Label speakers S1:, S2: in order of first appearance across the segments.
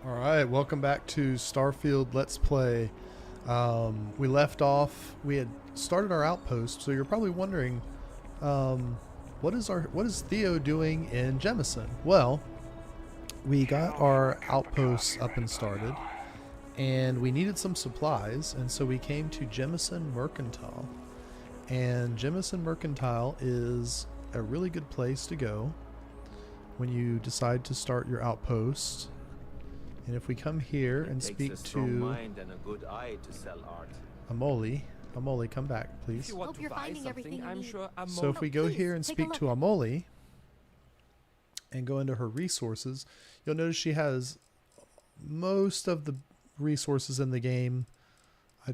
S1: Alright, welcome back to Starfield Let's Play. We left off, we had started our outpost, so you're probably wondering, what is Theo doing in Jemison? Well, we got our outposts up and started, and we needed some supplies, and so we came to Jemison Mercantile. And Jemison Mercantile is a really good place to go when you decide to start your outpost. And if we come here and speak to
S2: mind and a good eye to sell art.
S1: Amoli, come back, please.
S3: If you want
S4: Hope
S3: to
S4: you're
S3: buy
S4: finding everything
S3: something,
S4: you
S3: I'm
S4: need.
S3: sure
S1: So if we go
S4: please,
S1: here and
S4: take a
S1: speak to
S4: look.
S1: Amoli and go into her resources, you'll notice she has most of the resources in the game.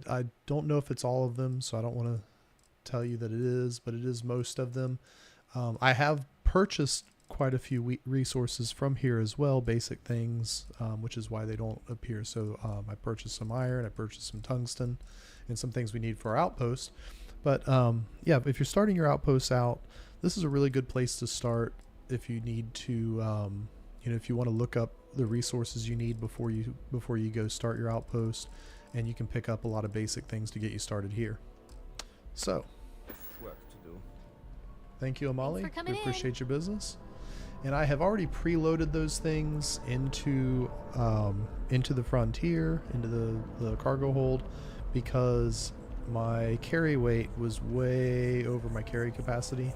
S1: I don't know if it's all of them, so I don't want to tell you that it is, but it is most of them. I have purchased quite a few resources from here as well, basic things, which is why they don't appear. So I purchased some iron, I purchased some tungsten, and some things we need for our outpost. But yeah, if you're starting your outposts out, this is a really good place to start if you need to, if you want to look up the resources you need before you go start your outpost, and you can pick up a lot of basic things to get you started here. So,
S3: work to do.
S1: thank you, Amali.
S4: Thanks for coming
S1: We
S4: in.
S1: appreciate your business. And I have already preloaded those things into the frontier, into the cargo hold, because my carry weight was way over my carry capacity.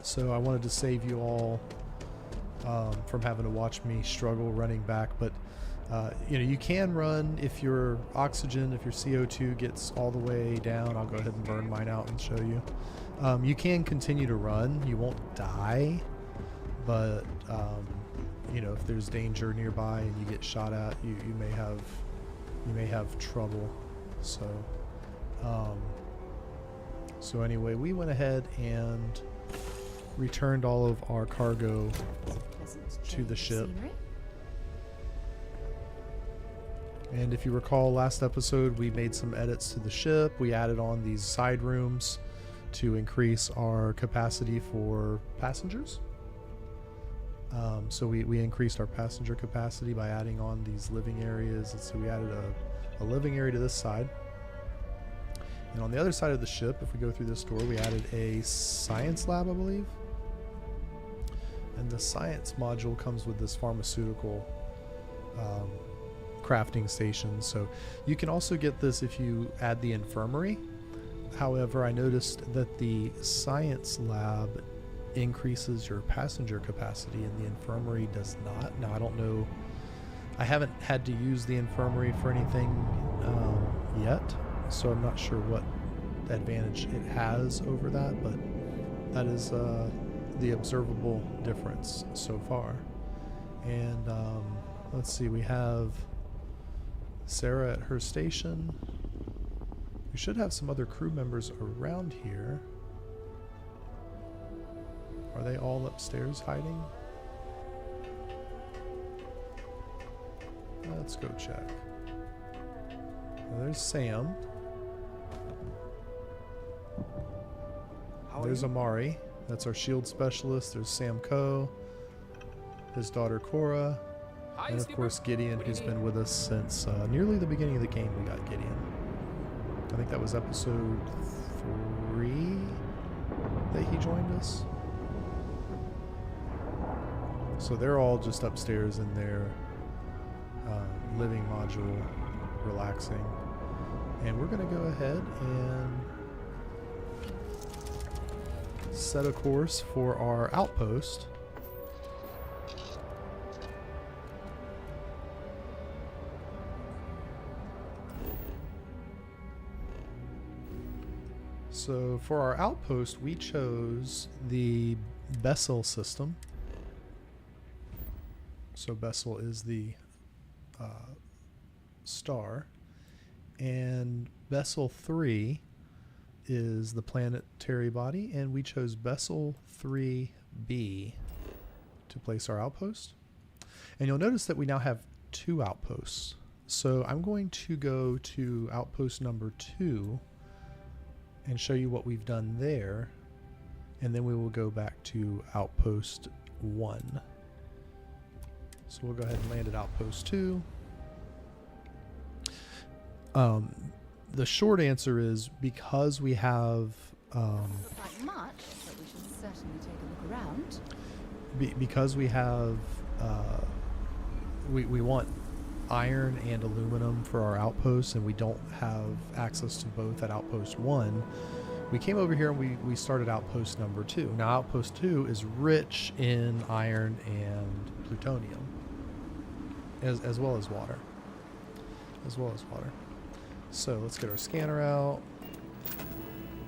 S1: So I wanted to save you all from having to watch me struggle running back. But you can run if your oxygen, if your CO2 gets all the way down. I'll go ahead and burn mine out and show you. You can continue to run. You won't die, but if there's danger nearby and you get shot at, you may have trouble. So anyway, we went ahead and returned all of our cargo to the ship. And if you recall last episode, we made some edits to the ship. We added on these side rooms to increase our capacity for passengers. So we increased our passenger capacity by adding on these living areas. And so we added a living area to this side. And on the other side of the ship, if we go through this door, we added a science lab, I believe. And the science module comes with this pharmaceutical crafting station. So you can also get this if you add the infirmary. However, I noticed that the science lab increases your passenger capacity and the infirmary does not. Now, I don't know. I haven't had to use the infirmary for anything yet, so I'm not sure what advantage it has over that, but that is the observable difference so far. And let's see, we have Sarah at her station. We should have some other crew members around here. Are they all upstairs hiding? Let's go check. Well, there's Sam. There's Amari. That's our shield specialist. There's Sam Coe. His daughter Cora.
S3: Hi,
S1: And of
S3: Skipper.
S1: course Gideon,
S3: What do you
S1: who's
S3: need?
S1: been with us since nearly the beginning of the game. We got Gideon. I think that was episode 3 that he joined us. So they're all just upstairs in their living module, relaxing. And we're going to go ahead and set a course for our outpost. So for our outpost, we chose the Bessel system. So Bessel is the star, and Bessel 3 is the planetary body, and we chose Bessel 3b to place our outpost. And you'll notice that we now have 2 outposts. So I'm going to go to outpost number 2 and show you what we've done there, and then we will go back to outpost 1. So we'll go ahead and land at Outpost 2. The short answer is because we have
S3: Look like much, but we should certainly take a look around.
S1: because we have we want iron and aluminum for our outposts, and we don't have access to both at Outpost 1. We came over here and we started Outpost number 2. Now Outpost 2 is rich in iron and plutonium, as well as water. So let's get our scanner out,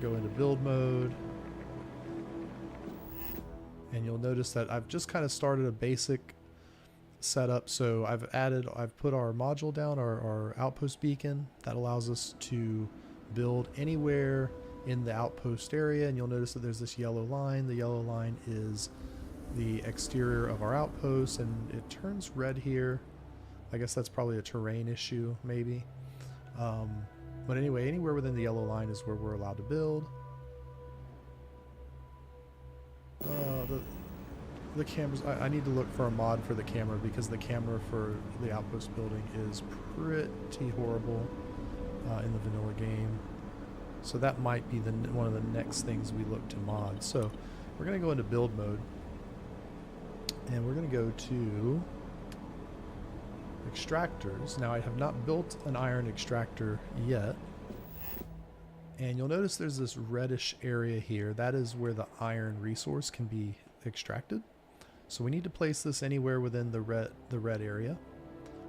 S1: go into build mode, and you'll notice that I've just kind of started a basic setup. So I've put our module down, our outpost beacon that allows us to build anywhere in the outpost area, and you'll notice that there's this yellow line. The yellow line is the exterior of our outpost, and it turns red here. I guess that's probably a terrain issue, maybe. But anyway, anywhere within the yellow line is where we're allowed to build. The cameras, I need to look for a mod for the camera, because the camera for the outpost building is pretty horrible in the vanilla game. So that might be one of the next things we look to mod. So we're going to go into build mode, and we're going to go to extractors. Now I have not built an iron extractor yet, and you'll notice there's this reddish area here. That is where the iron resource can be extracted. So we need to place this anywhere within the red area.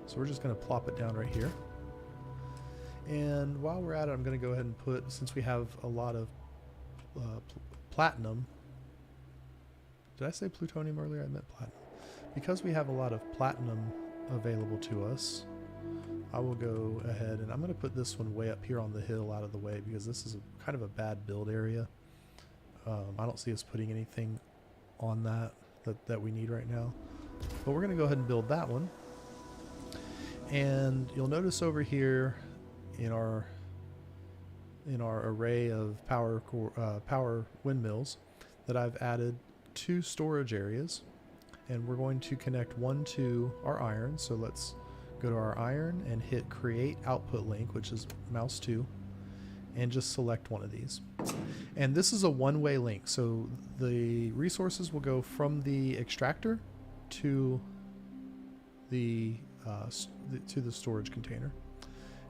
S1: So we're just going to plop it down right here. And while we're at it, I'm going to go ahead and put, since we have a lot of platinum. Did I say plutonium earlier? I meant platinum. Because we have a lot of platinum available to us, I will go ahead and I'm going to put this one way up here on the hill out of the way, because this is kind of a bad build area. I don't see us putting anything on that we need right now, but we're going to go ahead and build that one. And you'll notice over here in our array of power windmills that I've added 2 storage areas, and we're going to connect one to our iron. So let's go to our iron and hit create output link, which is mouse 2, and just select one of these. And this is a one-way link, so the resources will go from the extractor to the storage container.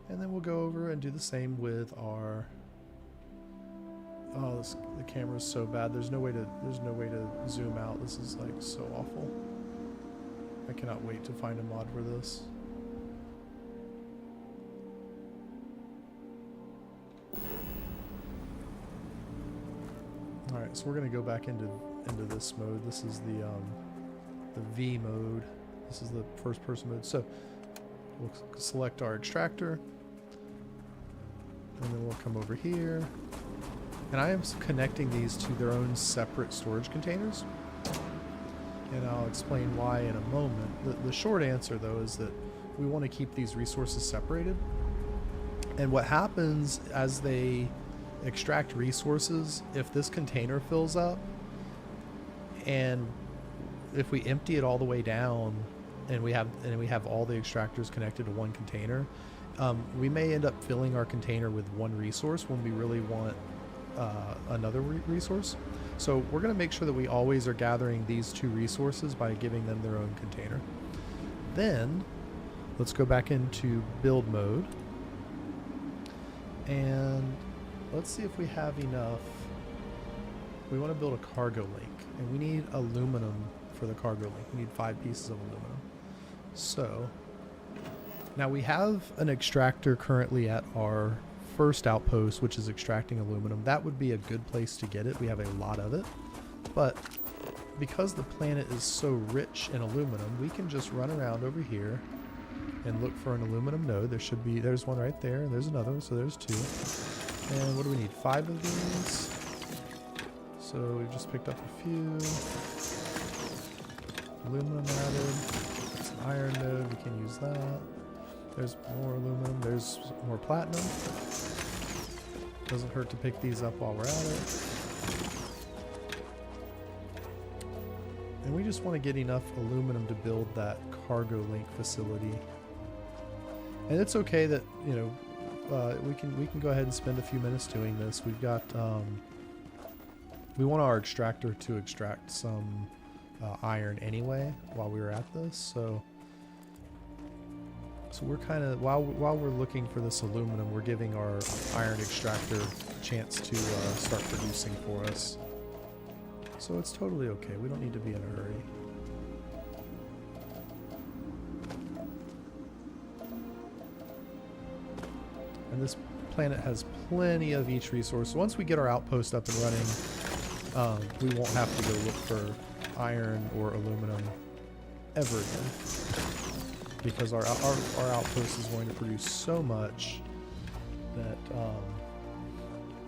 S1: And then we'll go over and do the same with our the camera's so bad. There's no way to zoom out. This is like so awful. I cannot wait to find a mod for this. Alright, so we're going to go back into this mode. This is the V mode. This is the first person mode. So we'll select our extractor, and then we'll come over here. And I am connecting these to their own separate storage containers, and I'll explain why in a moment. The short answer, though, is that we want to keep these resources separated. And what happens as they extract resources, if this container fills up, and if we empty it all the way down, and we have all the extractors connected to one container, we may end up filling our container with one resource when we really want another resource. So we're going to make sure that we always are gathering these 2 resources by giving them their own container. Then let's go back into build mode, and let's see if we have enough. We want to build a cargo link, and we need aluminum for the cargo link. We need 5 pieces of aluminum. So now we have an extractor currently at our first outpost, which is extracting aluminum. That would be a good place to get it. We have a lot of it, but because the planet is so rich in aluminum, we can just run around over here and look for an aluminum node. There's one right there, and there's another one, so there's 2. And what do we need? 5 of these. So we just picked up a few. Aluminum added. It's an iron node, we can use that. There's more aluminum, there's more platinum. Doesn't hurt to pick these up while we're at it. And we just want to get enough aluminum to build that cargo link facility. And it's okay that, you know, we can go ahead and spend a few minutes doing this. We've got we want our extractor to extract some iron anyway while we were at this, so we're kind of while we're looking for this aluminum, we're giving our iron extractor a chance to start producing for us. So it's totally okay. We don't need to be in a hurry. And this planet has plenty of each resource. So once we get our outpost up and running, we won't have to go look for iron or aluminum ever again, because our outpost is going to produce so much that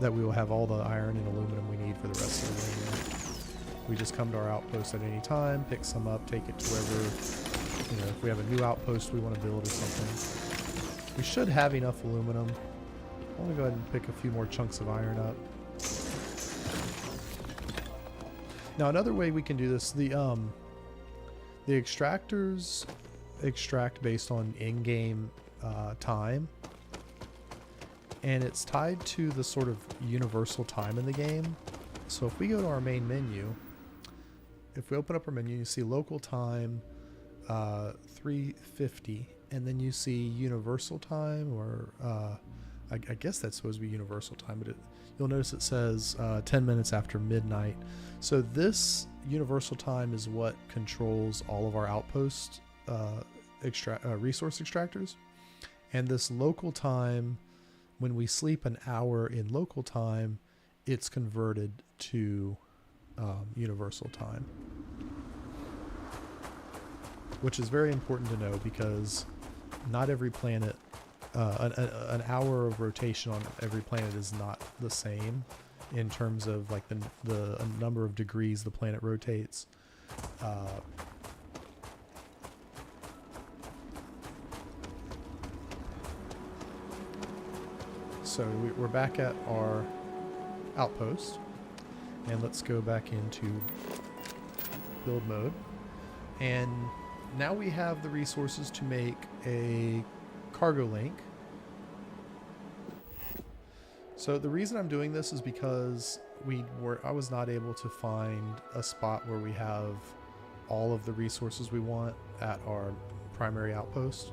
S1: that we will have all the iron and aluminum we need for the rest of the game. We just come to our outpost at any time, pick some up, take it to wherever, you know, if we have a new outpost we want to build or something. We should have enough aluminum. I'm going to go ahead and pick a few more chunks of iron up. Now another way we can do this, the extractors extract based on in-game time, and it's tied to the sort of universal time in the game. So if we go to our main menu, if we open up our menu, you see local time 350, and then you see universal time, or I guess that's supposed to be universal time, but you'll notice it says 10 minutes after midnight. So this universal time is what controls all of our outpost resource extractors. And this local time, when we sleep an hour in local time, it's converted to universal time. Which is very important to know, because not every planet, an hour of rotation on every planet is not the same in terms of like the number of degrees the planet rotates. So we're back at our outpost, and let's go back into build mode, and now we have the resources to make a cargo link. So the reason I'm doing this is because I was not able to find a spot where we have all of the resources we want at our primary outpost.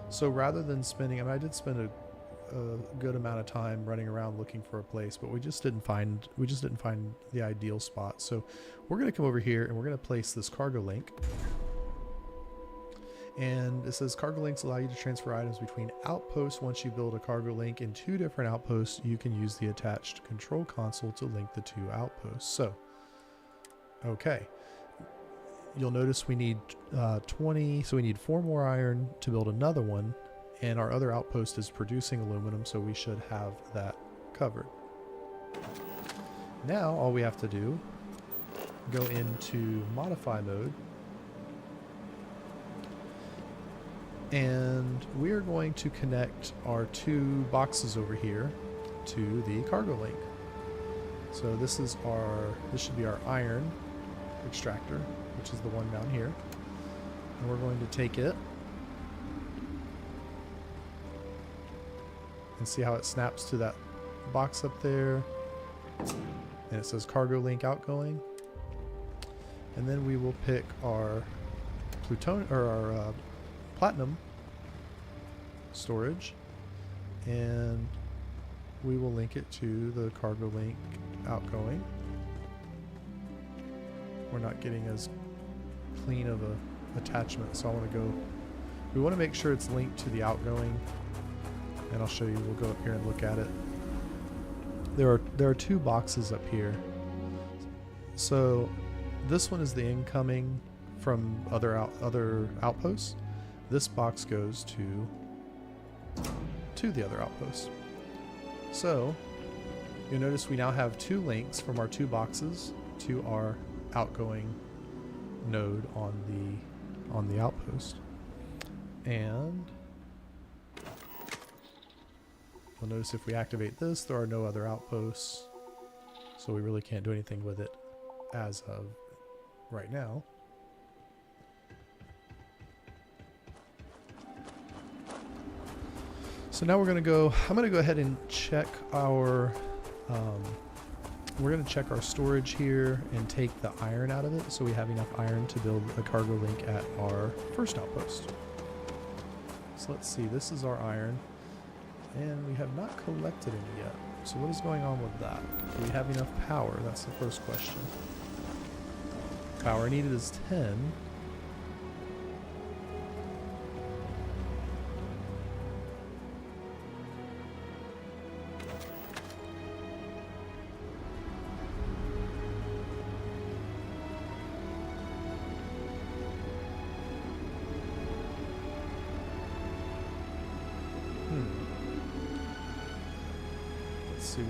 S1: So rather than spending, I mean, I did spend a good amount of time running around looking for a place, but we just didn't find the ideal spot. So we're going to come over here and we're going to place this cargo link. And it says cargo links allow you to transfer items between outposts. Once you build a cargo link in 2 different outposts, you can use the attached control console to link the 2 outposts. So, okay. You'll notice we need 20, so we need 4 more iron to build another one. And our other outpost is producing aluminum, so we should have that covered. Now, all we have to do, go into modify mode, and we are going to connect our 2 boxes over here to the cargo link. So this should be our iron extractor, which is the one down here. And we're going to take it and see how it snaps to that box up there. And it says cargo link outgoing. And then we will pick our plutonium, or our platinum storage, and we will link it to the cargo link outgoing. We're not getting as clean of a attachment, so we want to make sure it's linked to the outgoing, and I'll show you. We'll go up here and look at it. There are 2 boxes up here. So this one is the incoming from other outposts. This box goes to the other outpost. So you'll notice we now have 2 links from our 2 boxes to our outgoing node on the outpost. And you'll notice if we activate this, there are no other outposts, so we really can't do anything with it as of right now. So now we're going to go, I'm going to go ahead and check our, we're going to check our storage here and take the iron out of it so we have enough iron to build a cargo link at our first outpost. So let's see, this is our iron, and we have not collected any yet. So what is going on with that? Do we have enough power? That's the first question. Power needed is 10.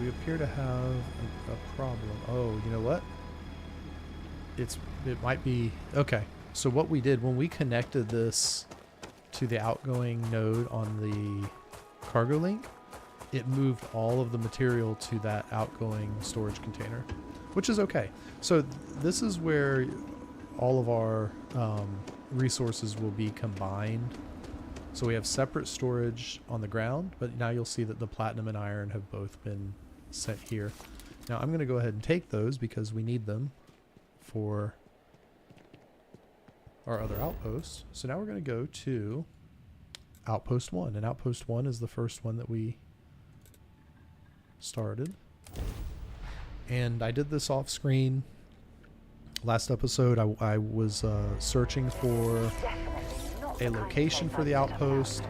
S1: We appear to have a problem. Oh, you know what? It might be okay. So what we did when we connected this to the outgoing node on the cargo link, it moved all of the material to that outgoing storage container, which is okay. So this is where all of our resources will be combined. So we have separate storage on the ground, but now you'll see that the platinum and iron have both been sent here. Now I'm going to go ahead and take those because we need them for our other outposts. So now we're going to go to Outpost 1, and Outpost 1 is the first one that we started. And I did this off screen. Last episode I was searching for a location for the outpost.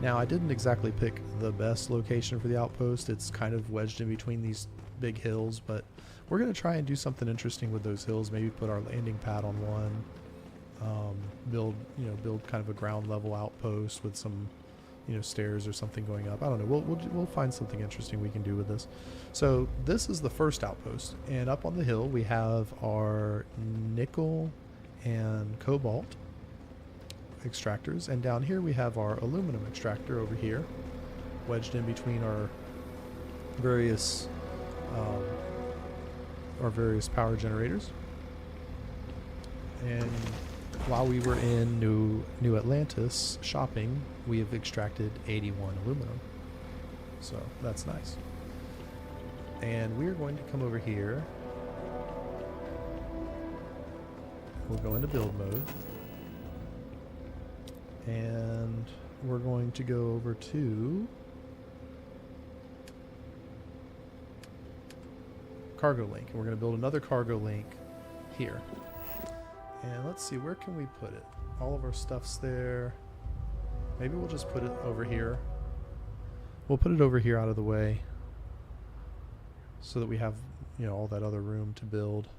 S1: Now I didn't exactly pick the best location for the outpost. It's kind of wedged in between these big hills, but we're going to try and do something interesting with those hills. Maybe put our landing pad on one, build kind of a ground level outpost with some stairs or something going up. I don't know. We'll find something interesting we can do with this. So this is the first outpost, and up on the hill we have our nickel and cobalt extractors, and down here we have our aluminum extractor over here, wedged in between our various power generators. And while we were in New Atlantis shopping, we have extracted 81 aluminum, so that's nice. And we're going to come over here. We'll go into build mode. And we're going to go over to cargo link. And we're going to build another cargo link here. And let's see, where can we put it? All of our stuff's there. Maybe we'll just put it over here. We'll put it over here out of the way so that we have, all that other room to build.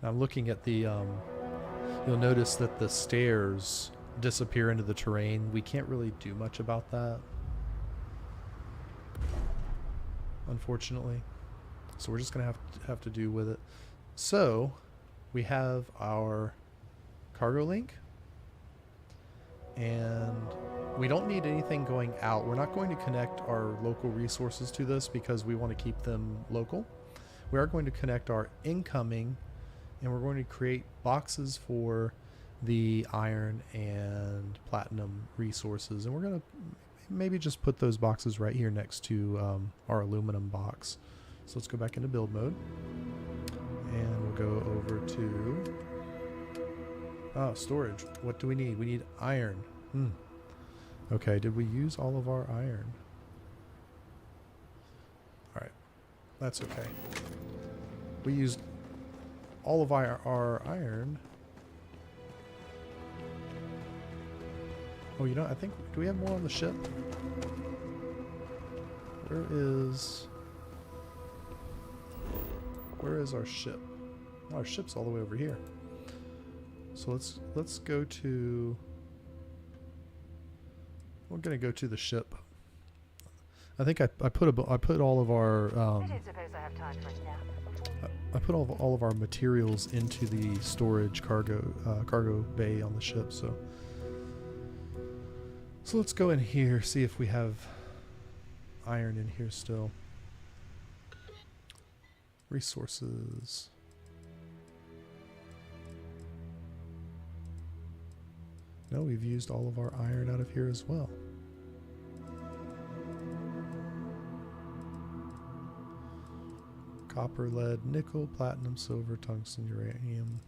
S1: I'm looking at the, you'll notice that the stairs disappear into the terrain. We can't really do much about that, unfortunately. So we're just going to have to do with it. So we have our cargo link, and we don't need anything going out. We're not going to connect our local resources to this because we want to keep them local. We are going to connect our incoming, and we're going to create boxes for the iron and platinum resources. And we're going to maybe just put those boxes right here next to our aluminum box. So let's go back into build mode. And we'll go over to storage. What do we need? We need iron. Okay, did we use all of our iron? Alright, that's okay. We used all of our iron. Oh, I think, do we have more on the ship? Where is our ship? Oh, our ship's all the way over here. So let's go to, we're gonna go to the ship. I think I put all of our I put all of our materials into the storage cargo bay on the ship. So let's go in here, see if we have iron in here still. Resources. No, we've used all of our iron out of here as well. Copper, lead, nickel, platinum, silver, tungsten, uranium.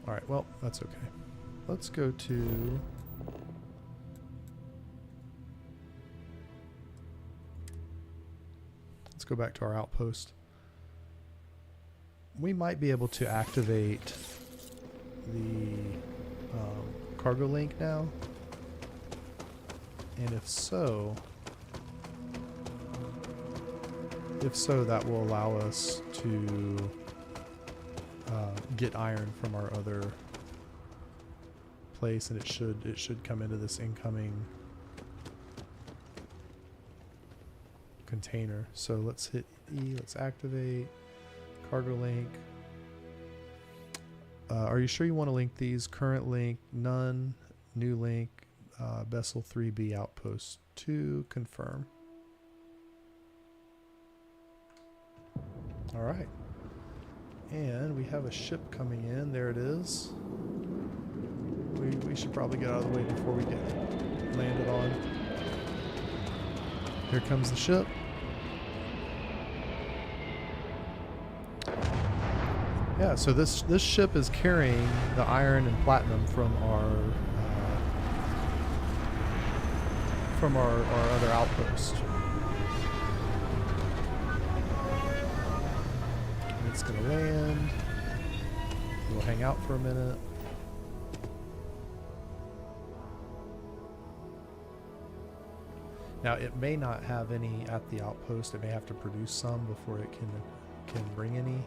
S1: Alright, well, that's okay. Let's go to... Let's go back to our outpost. We might be able to activate the cargo link now. And if so, that will allow us to get iron from our other place, and it should come into this incoming container. So let's hit E. Let's activate cargo link. Are you sure you want to link these? Current link, none. New link, vessel 3B outpost 2. Confirm. All right. And we have a ship coming in. There it is. We should probably get out of the way before we get landed on. Here comes the ship. Yeah, so this ship is carrying the iron and platinum from our other outpost. And it's gonna land. We'll hang out for a minute. Now it may not have any at the outpost. It may have to produce some before it can bring any.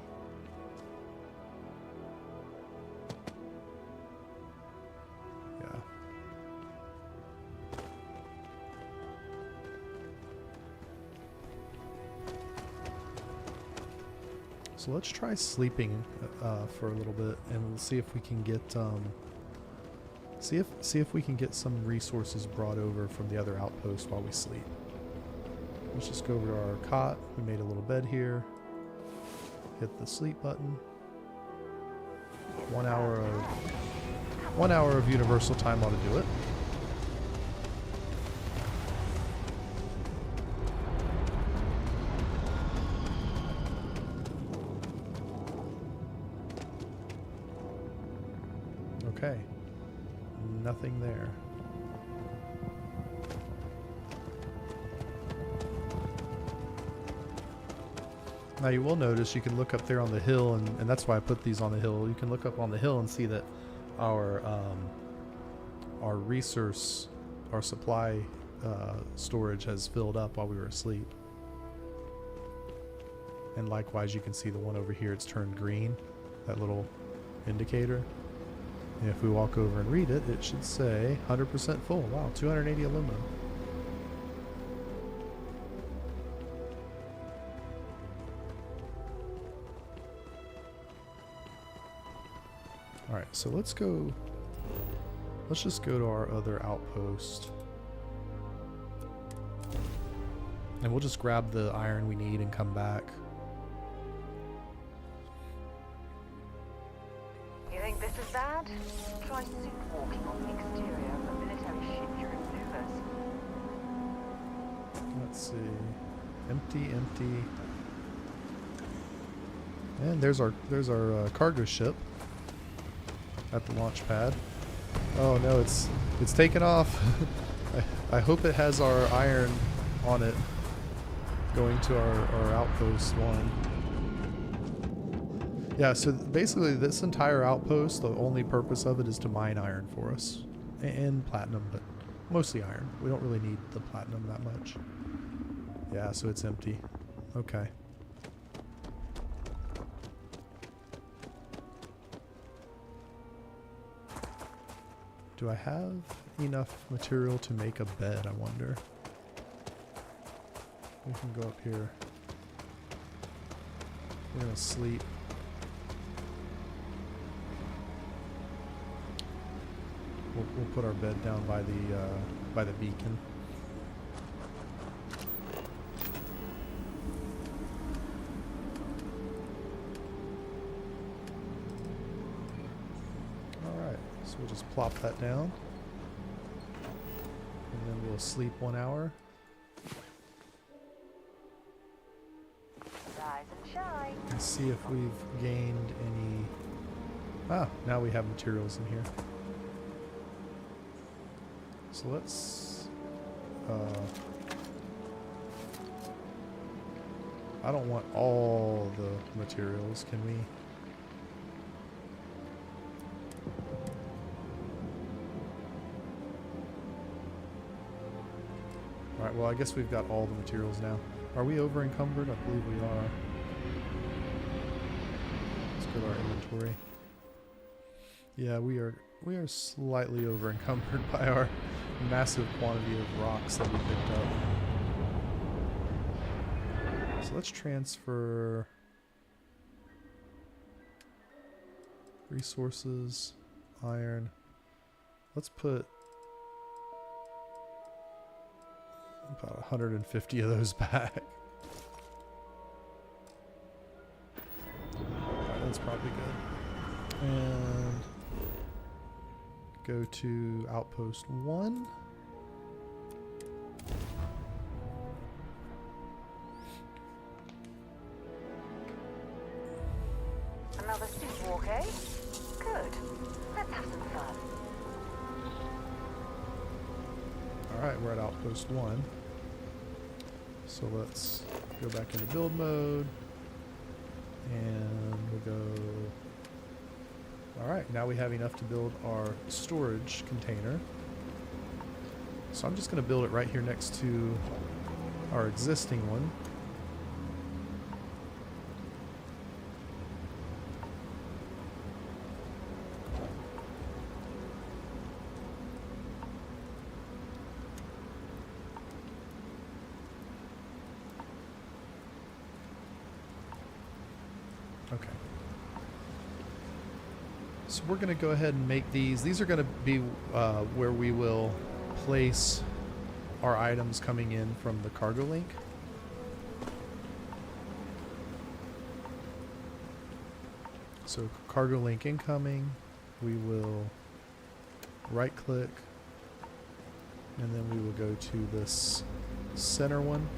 S1: Yeah. So let's try sleeping for a little bit, and we'll see if we can get see if we can get some resources brought over from the other outpost while we sleep. Let's just go over to our cot. We made a little bed here. Hit the sleep button. 1 hour of universal time ought to do it. Okay. Nothing there. Now you will notice you can look up there on the hill, and that's why I put these on the hill. You can look up on the hill and see that our resource, our supply storage has filled up while we were asleep. And likewise, you can see the one over here, it's turned green, that little indicator. And if we walk over and read it, it should say 100% full. Wow, 280 aluminum. Alright, so let's just go to our other outpost. And we'll just grab the iron we need and come back.
S4: You think this is bad? Try suit walking on the exterior of a military ship during maneuvers.
S1: Let's see. Empty. And there's our cargo ship at the launch pad. Oh no, it's taken off. I hope it has our iron on it going to our outpost 1. Yeah, so basically this entire outpost, the only purpose of it is to mine iron for us. And platinum, but mostly iron. We don't really need the platinum that much. Yeah, so it's empty. Okay. Do I have enough material to make a bed, I wonder? We can go up here. We're gonna sleep. we'll put our bed down by the beacon. Alright, so we'll just plop that down. And then we'll sleep 1 hour.
S4: Rise and shine.
S1: And see if we've gained any... Ah, now we have materials in here. So let's... I don't want all the materials, can we? Alright, well I guess we've got all the materials now. Are we over encumbered? I believe we are. Let's go to our inventory. Yeah, we are slightly over encumbered by our massive quantity of rocks that we picked up. So let's transfer resources, iron. Let's put about 150 of those back. Alright, that's probably good. And go to Outpost 1.
S4: Another sleepwalk, eh? Good. Let's have some fun.
S1: Alright, we're at Outpost 1. So let's go back into build mode. And we'll go... Alright, now we have enough to build our storage container. So I'm just going to build it right here next to our existing one. Okay. So we're going to go ahead and make these. These are going to be where we will place our items coming in from the cargo link. So cargo link incoming, we will right click, and then we will go to this center one.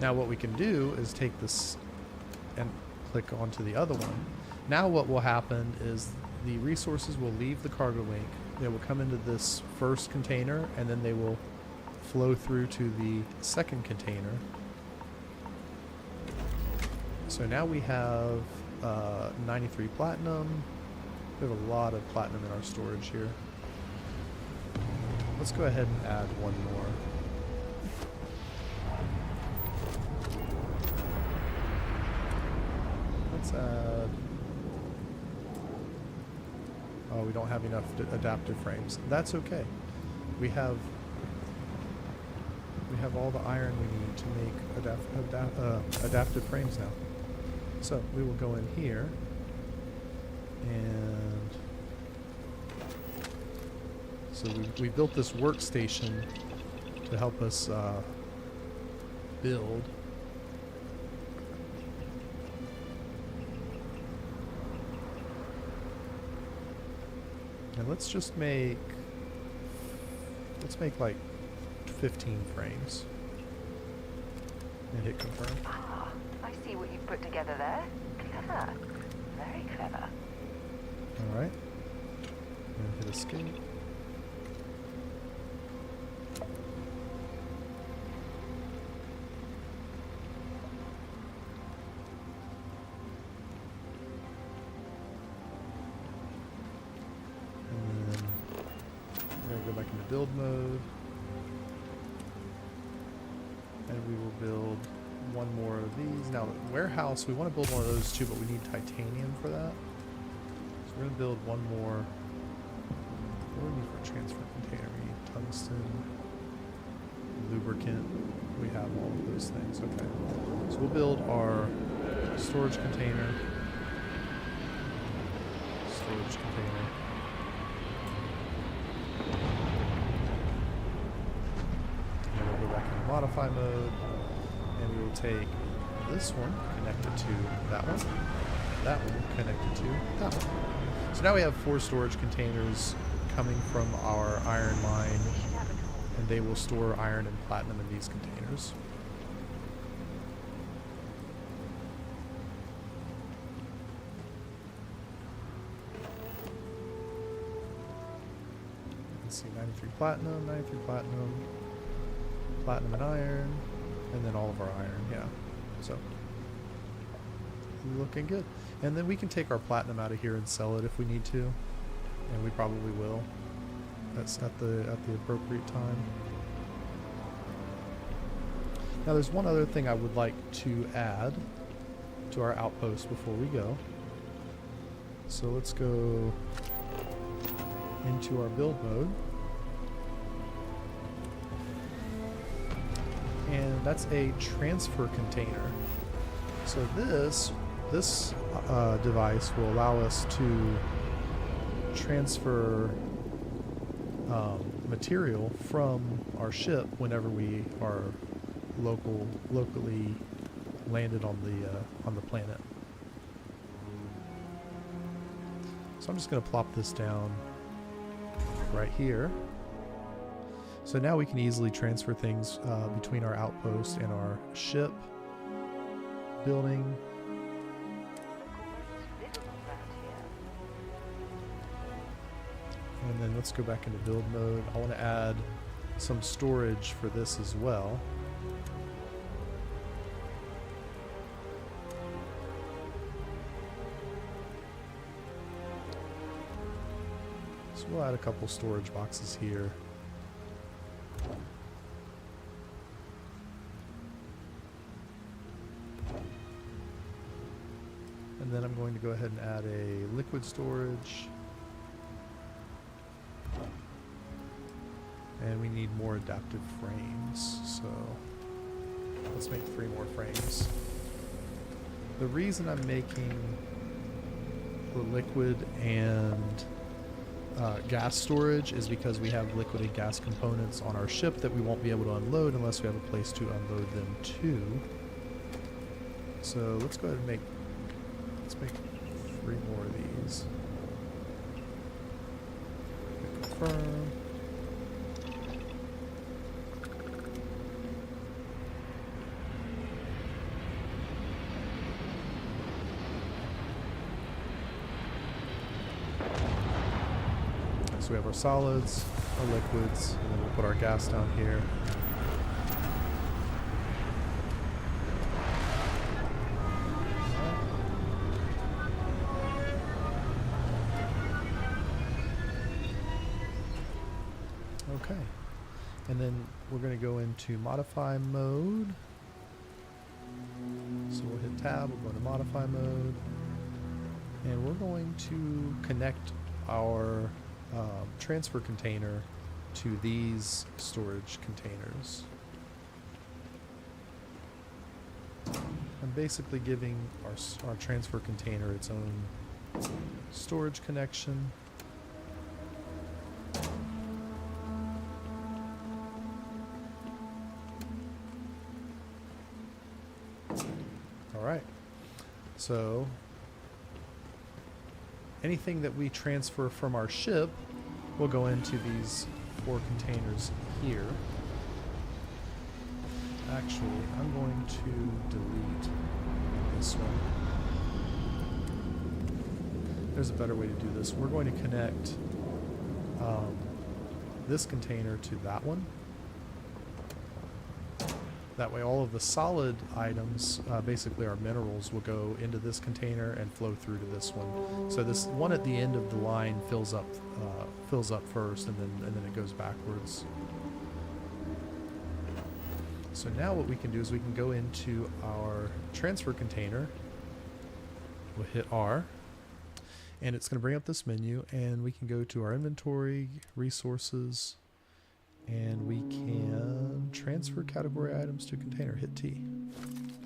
S1: Now what we can do is take this and click onto the other one. Now what will happen is the resources will leave the cargo link. They will come into this first container, and then they will flow through to the second container. So now we have 93 platinum. We have a lot of platinum in our storage here. Let's go ahead and add one more. Let's add... Oh, we don't have enough adaptive frames. That's okay. We have all the iron we need to make adaptive frames now. So we will go in here and so we built this workstation to help us build. And let's make like 15 frames and hit confirm.
S4: Ah, I see what you've put together there. Clever. Very clever.
S1: Alright. And hit escape. And then we're going to go back into build mode. And we will build one more of these. Now, the warehouse, we want to build one of those too, but we need titanium for that. So we're going to build one more. What do we need for a transfer container? We need tungsten, lubricant. We have all of those things. Okay. So we'll build our storage container. Storage container. modify mode, and we will take this one, connect it to that one, connect it to that one. So now we have 4 storage containers coming from our iron mine, and they will store iron and platinum in these containers. Let's see, 93 platinum, platinum and iron, and then all of our iron, yeah. So, looking good. And then we can take our platinum out of here and sell it if we need to, and we probably will. That's at the appropriate time. Now there's one other thing I would like to add to our outpost before we go. So let's go into our build mode. And that's a transfer container. So this device will allow us to transfer material from our ship whenever we are locally landed on the planet. So I'm just going to plop this down right here. So now we can easily transfer things between our outpost and our ship building. And then let's go back into build mode. I want to add some storage for this as well. So we'll add a couple storage boxes here. And then I'm going to go ahead and add a liquid storage. And we need more adaptive frames, so let's make 3 more frames. The reason I'm making the liquid and gas storage is because we have liquid and gas components on our ship that we won't be able to unload unless we have a place to unload them to. So let's go ahead and make 3 more of these. Confirm. So we have our solids, our liquids, and then we'll put our gas down here. Okay, and then we're going to go into modify mode. So we'll hit tab, we'll go into modify mode, and we're going to connect our transfer container to these storage containers. I'm basically giving our transfer container its own storage connection. Alright, so anything that we transfer from our ship will go into these 4 containers here. Actually, I'm going to delete this one. There's a better way to do this. We're going to connect this container to that one. That way all of the solid items, basically our minerals, will go into this container and flow through to this one. So this one at the end of the line fills up first, and then it goes backwards. So now what we can do is we can go into our transfer container. We'll hit R, and it's going to bring up this menu, and we can go to our inventory, resources, and we can transfer category items to container. Hit T.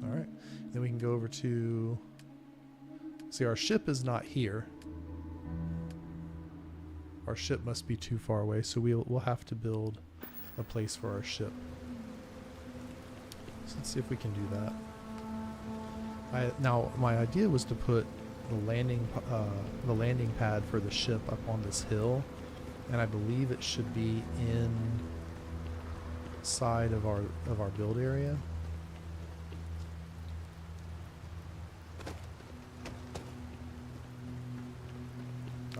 S1: All right. Then we can go over to, see, our ship is not here. Our ship must be too far away, so we'll have to build a place for our ship. So let's see if we can do that. Now my idea was to put the landing pad for the ship up on this hill, and I believe it should be inside of our build area.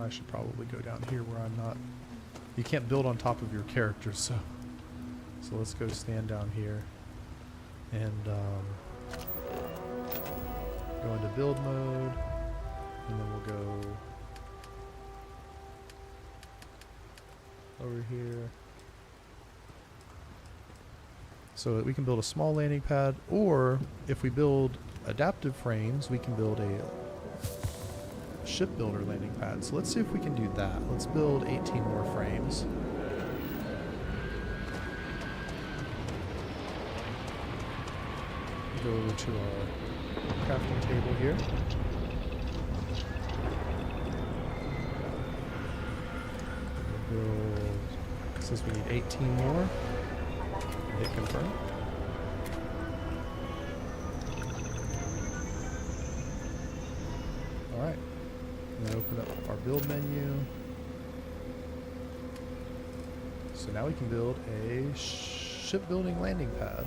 S1: I should probably go down here where I'm not. You can't build on top of your character, so let's go stand down here and go into build mode, and then we'll go over here. So we can build a small landing pad, or if we build adaptive frames, we can build a shipbuilder landing pad. So let's see if we can do that. Let's build 18 more frames. Go over to our crafting table here. Build, since we need 18 more, hit confirm. Alright. And then open up our build menu. So now we can build a shipbuilding landing pad.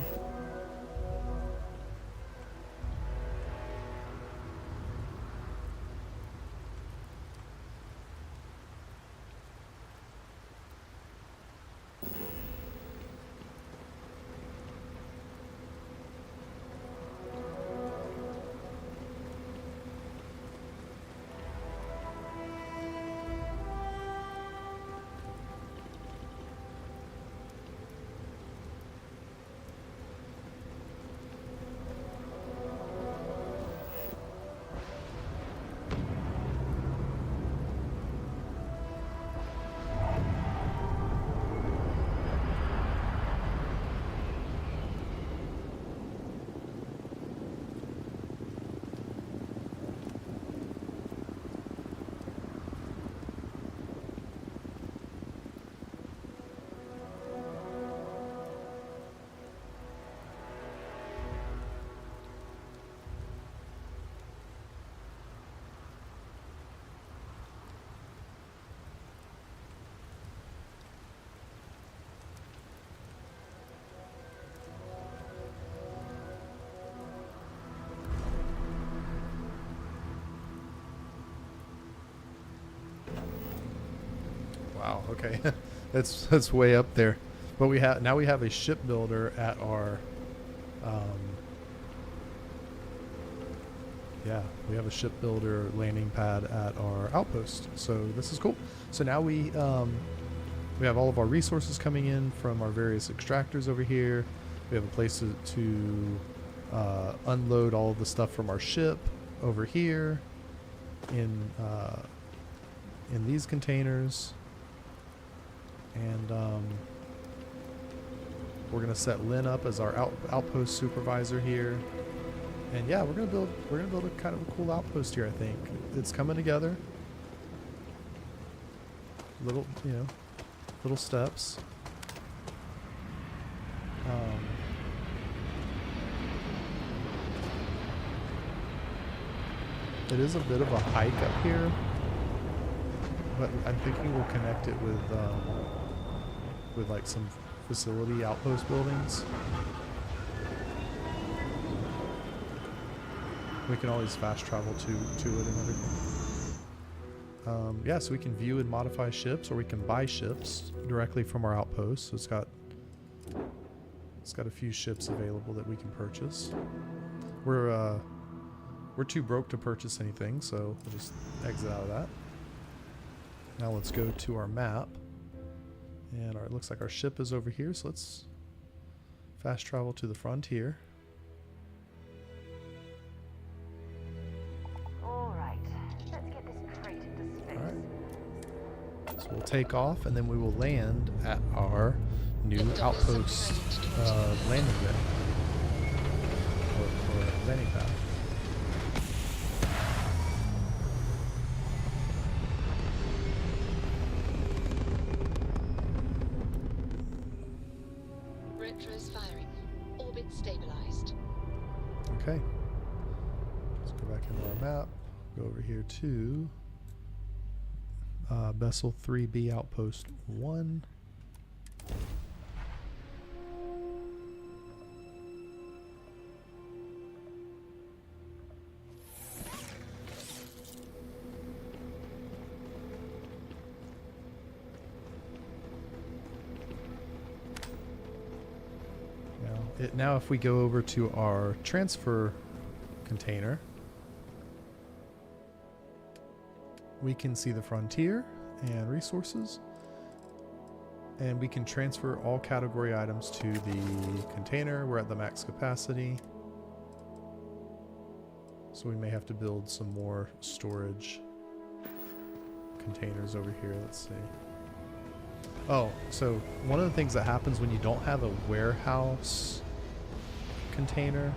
S1: Wow, okay. that's way up there. But we have now we have a shipbuilder at our yeah, we have a shipbuilder landing pad at our outpost. So this is cool. So now we have all of our resources coming in from our various extractors over here. We have a place to unload all of the stuff from our ship over here in these containers. And we're gonna set Lynn up as our outpost supervisor here. And yeah, we're gonna build a kind of a cool outpost here. I think it's coming together. Little steps. It is a bit of a hike up here, but I'm thinking we'll connect it with like some facility outpost buildings. We can always fast travel to it and everything. Yeah, so we can view and modify ships, or we can buy ships directly from our outpost. So it's got a few ships available that we can purchase. We're too broke to purchase anything, so we'll just exit out of that. Now let's go to our map, and it looks like our ship is over here. So let's fast travel to the frontier. So we'll take off, and then we will land at our new outpost landing bay, or landing pad.
S5: Retros firing. Orbit stabilized.
S1: Okay. Let's go back into our map. Go over here to Vessel 3B Outpost 1. Now if we go over to our transfer container, we can see the frontier and resources, and we can transfer all category items to the container. We're at the max capacity, so we may have to build some more storage containers over here. Let's see. Oh, so one of the things that happens when you don't have a warehouse container,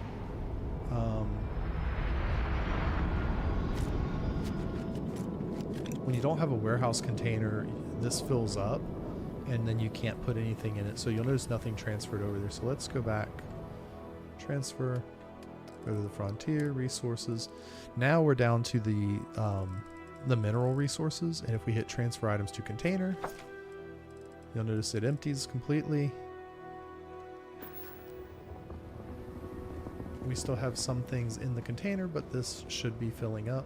S1: when you don't have a warehouse container, this fills up and then you can't put anything in it. So you'll notice nothing transferred over there. So let's go back, transfer, go to the frontier, resources. Now we're down to the mineral resources. And if we hit transfer items to container, you'll notice it empties completely. We still have some things in the container, but this should be filling up.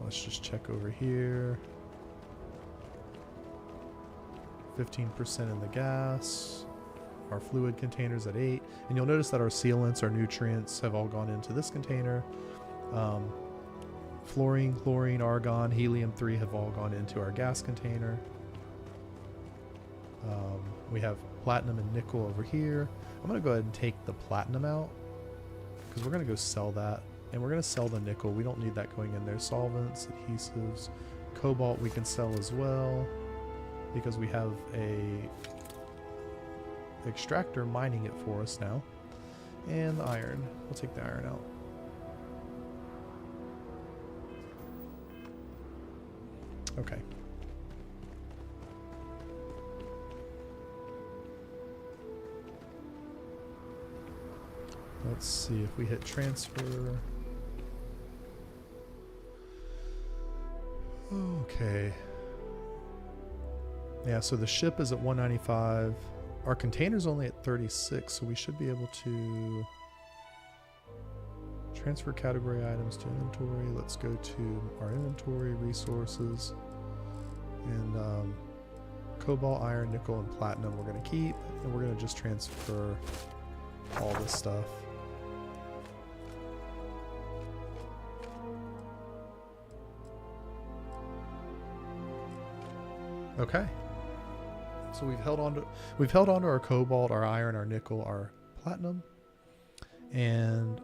S1: Let's just check over here. 15% in the gas. Our fluid container's at 8. And you'll notice that our sealants, our nutrients have all gone into this container. Fluorine, chlorine, argon, helium-3 have all gone into our gas container. We have platinum and nickel over here. I'm going to go ahead and take the platinum out because we're going to go sell that. And we're going to sell the nickel. We don't need that going in there. Solvents, adhesives, cobalt we can sell as well because we have a extractor mining it for us now. And the iron. We'll take the iron out. Okay. Let's see if we hit transfer. Okay. Yeah, so the ship is at 195. Our container's only at 36, so we should be able to transfer category items to inventory. Let's go to our inventory, resources, and cobalt, iron, nickel, and platinum we're going to keep, and we're going to just transfer all this stuff. Okay. So we've held on to our cobalt, our iron, our nickel, our platinum, and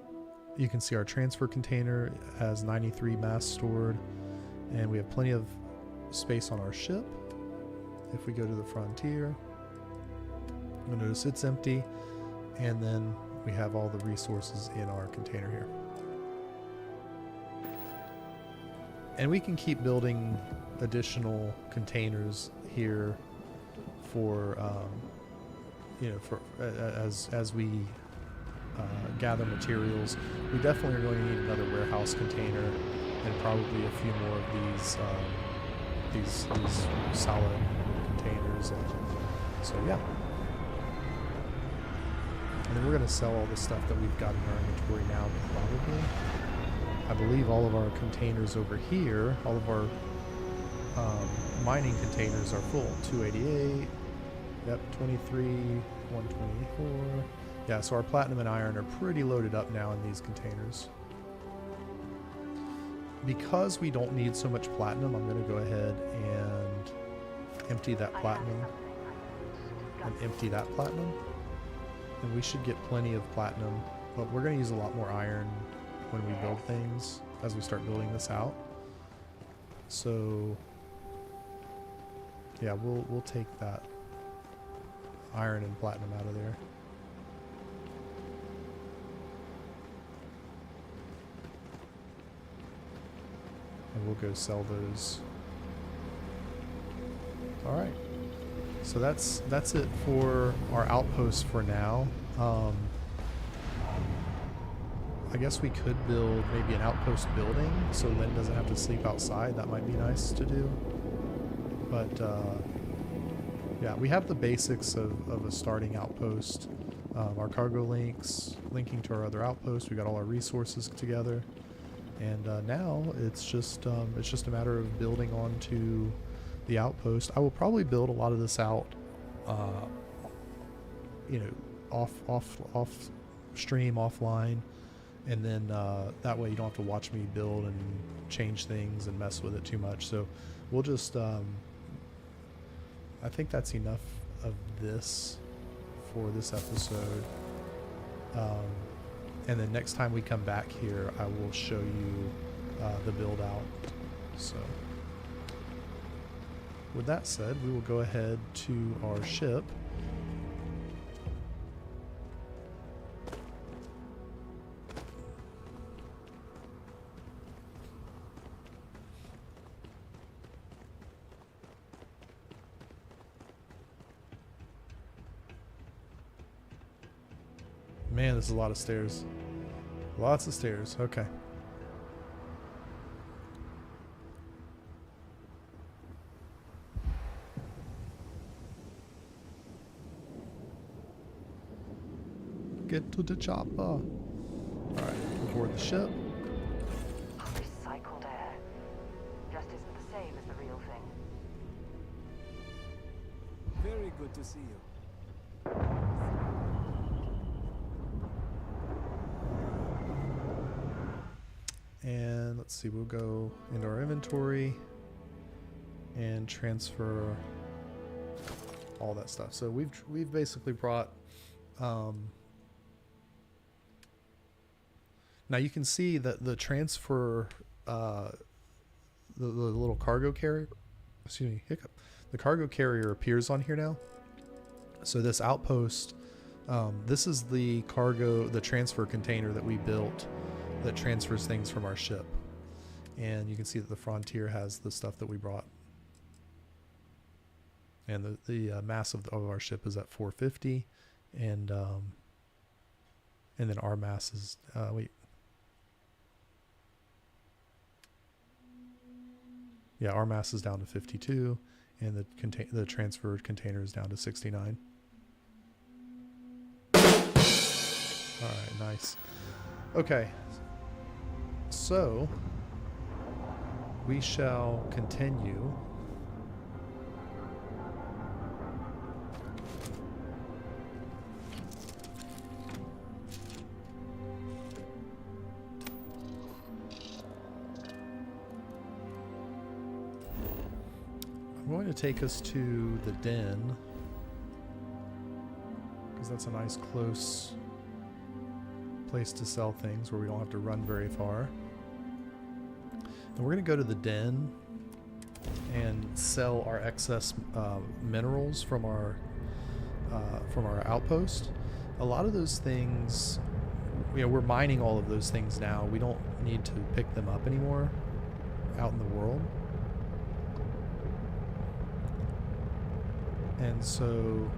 S1: you can see our transfer container has 93 mass stored, and we have plenty of space on our ship. If we go to the frontier, you'll notice it's empty, and then we have all the resources in our container here. And we can keep building additional containers here for as we gather materials. We definitely are going to need another warehouse container and probably a few more of these solid containers. And so yeah. And then we're going to sell all the stuff that we've got in our inventory now, probably. I believe all of our containers over here, all of our mining containers are full. 288, yep, 23, 124. Yeah, so our platinum and iron are pretty loaded up now in these containers. Because we don't need so much platinum, I'm going to go ahead and empty that platinum. And we should get plenty of platinum, but we're going to use a lot more iron when we build things as we start building this out. So yeah, we'll take that iron and platinum out of there. And we'll go sell those. Alright. So that's it for our outpost for now. I guess we could build maybe an outpost building so Lynn doesn't have to sleep outside. That might be nice to do. But yeah, we have the basics of a starting outpost. Our cargo links linking to our other outposts. We got all our resources together, and now it's just a matter of building onto the outpost. I will probably build a lot of this out, you know, off stream, offline, and then that way you don't have to watch me build and change things and mess with it too much. So we'll just I think that's enough of this for this episode. And then next time we come back here, I will show you the build out. So with that said, we will go ahead to our ship. Man, this is a lot of stairs. Lots of stairs. Okay. Get to the chopper. Alright, board the ship.
S4: Recycled air. Just isn't the same as the real thing.
S5: Very good to see you.
S1: And let's see, we'll go into our inventory and transfer all that stuff. So we've basically brought now you can see that the transfer the little cargo carrier, excuse me, hiccup. The cargo carrier appears on here now. So this outpost, this is the transfer container that we built that transfers things from our ship. And you can see that the Frontier has the stuff that we brought. And the mass of our ship is at 450. And then our mass is, yeah, our mass is down to 52. And the transferred container is down to 69. All right, nice. Okay. So, we shall continue. I'm going to take us to the den, because that's a nice close place to sell things where we don't have to run very far. And we're going to go to the den and sell our excess minerals from our outpost. A lot of those things, you know, we're mining all of those things now. We don't need to pick them up anymore out in the world. And so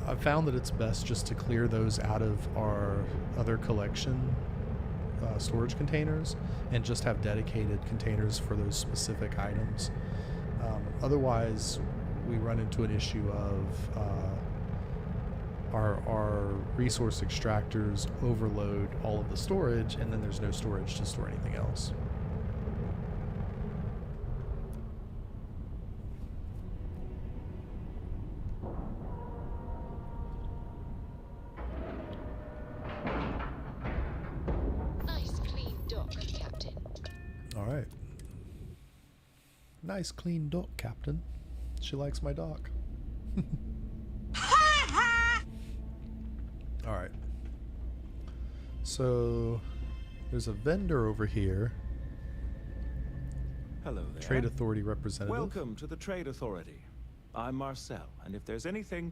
S1: I've found that it's best just to clear those out of our other collection storage containers and just have dedicated containers for those specific items. Otherwise, we run into an issue of our resource extractors overload all of the storage, and then there's no storage to store anything else. Nice clean dock, Captain. She likes my dock. Alright. So, there's a vendor over here.
S2: Hello there.
S1: Trade Authority representative.
S2: Welcome to the Trade Authority. I'm Marcel, and if there's anything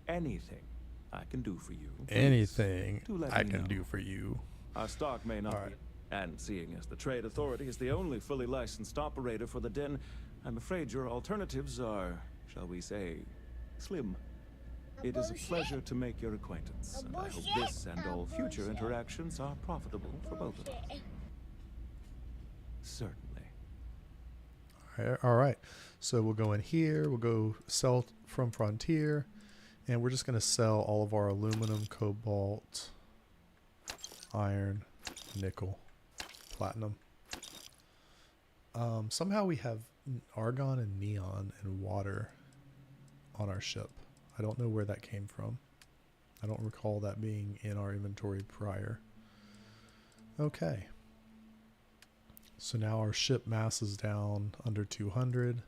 S2: I can do for you,
S1: Anything
S2: do let
S1: I
S2: me
S1: can
S2: know.
S1: do for you.
S2: Our stock may not be. And seeing as the Trade Authority is the only fully licensed operator for the den, I'm afraid your alternatives are shall we say, slim. It is a pleasure to make your acquaintance, and I hope this and all future interactions are profitable for both of us. Certainly.
S1: All right. So we'll go in here. We'll go sell from Frontier. And we're just going to sell all of our aluminum, cobalt, iron, nickel, platinum. Somehow we have argon and neon and water on our ship. I don't know where that came from. I don't recall that being in our inventory prior. Okay. So now our ship mass is down under 200.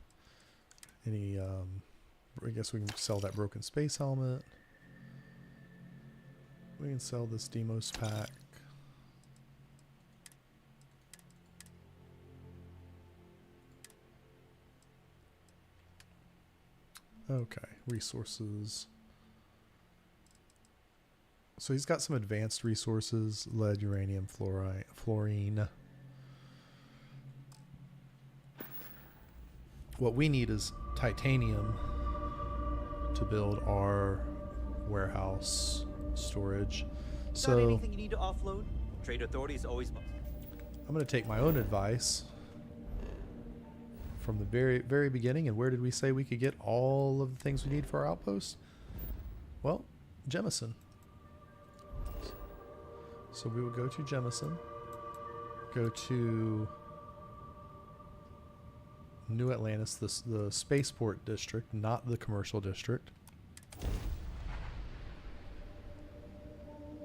S1: I guess we can sell that broken space helmet. We can sell this Demos pack. Okay, resources. So he's got some advanced resources: lead, uranium, fluorine. What we need is titanium to build our warehouse storage.
S6: Got anything you need to offload? Trade Authority is always.
S1: I'm going to take my own advice from the very beginning. And where did we say we could get all of the things we need for our outpost? Well, Jemison. So we will go to Jemison, go to New Atlantis, the spaceport district, not the commercial district.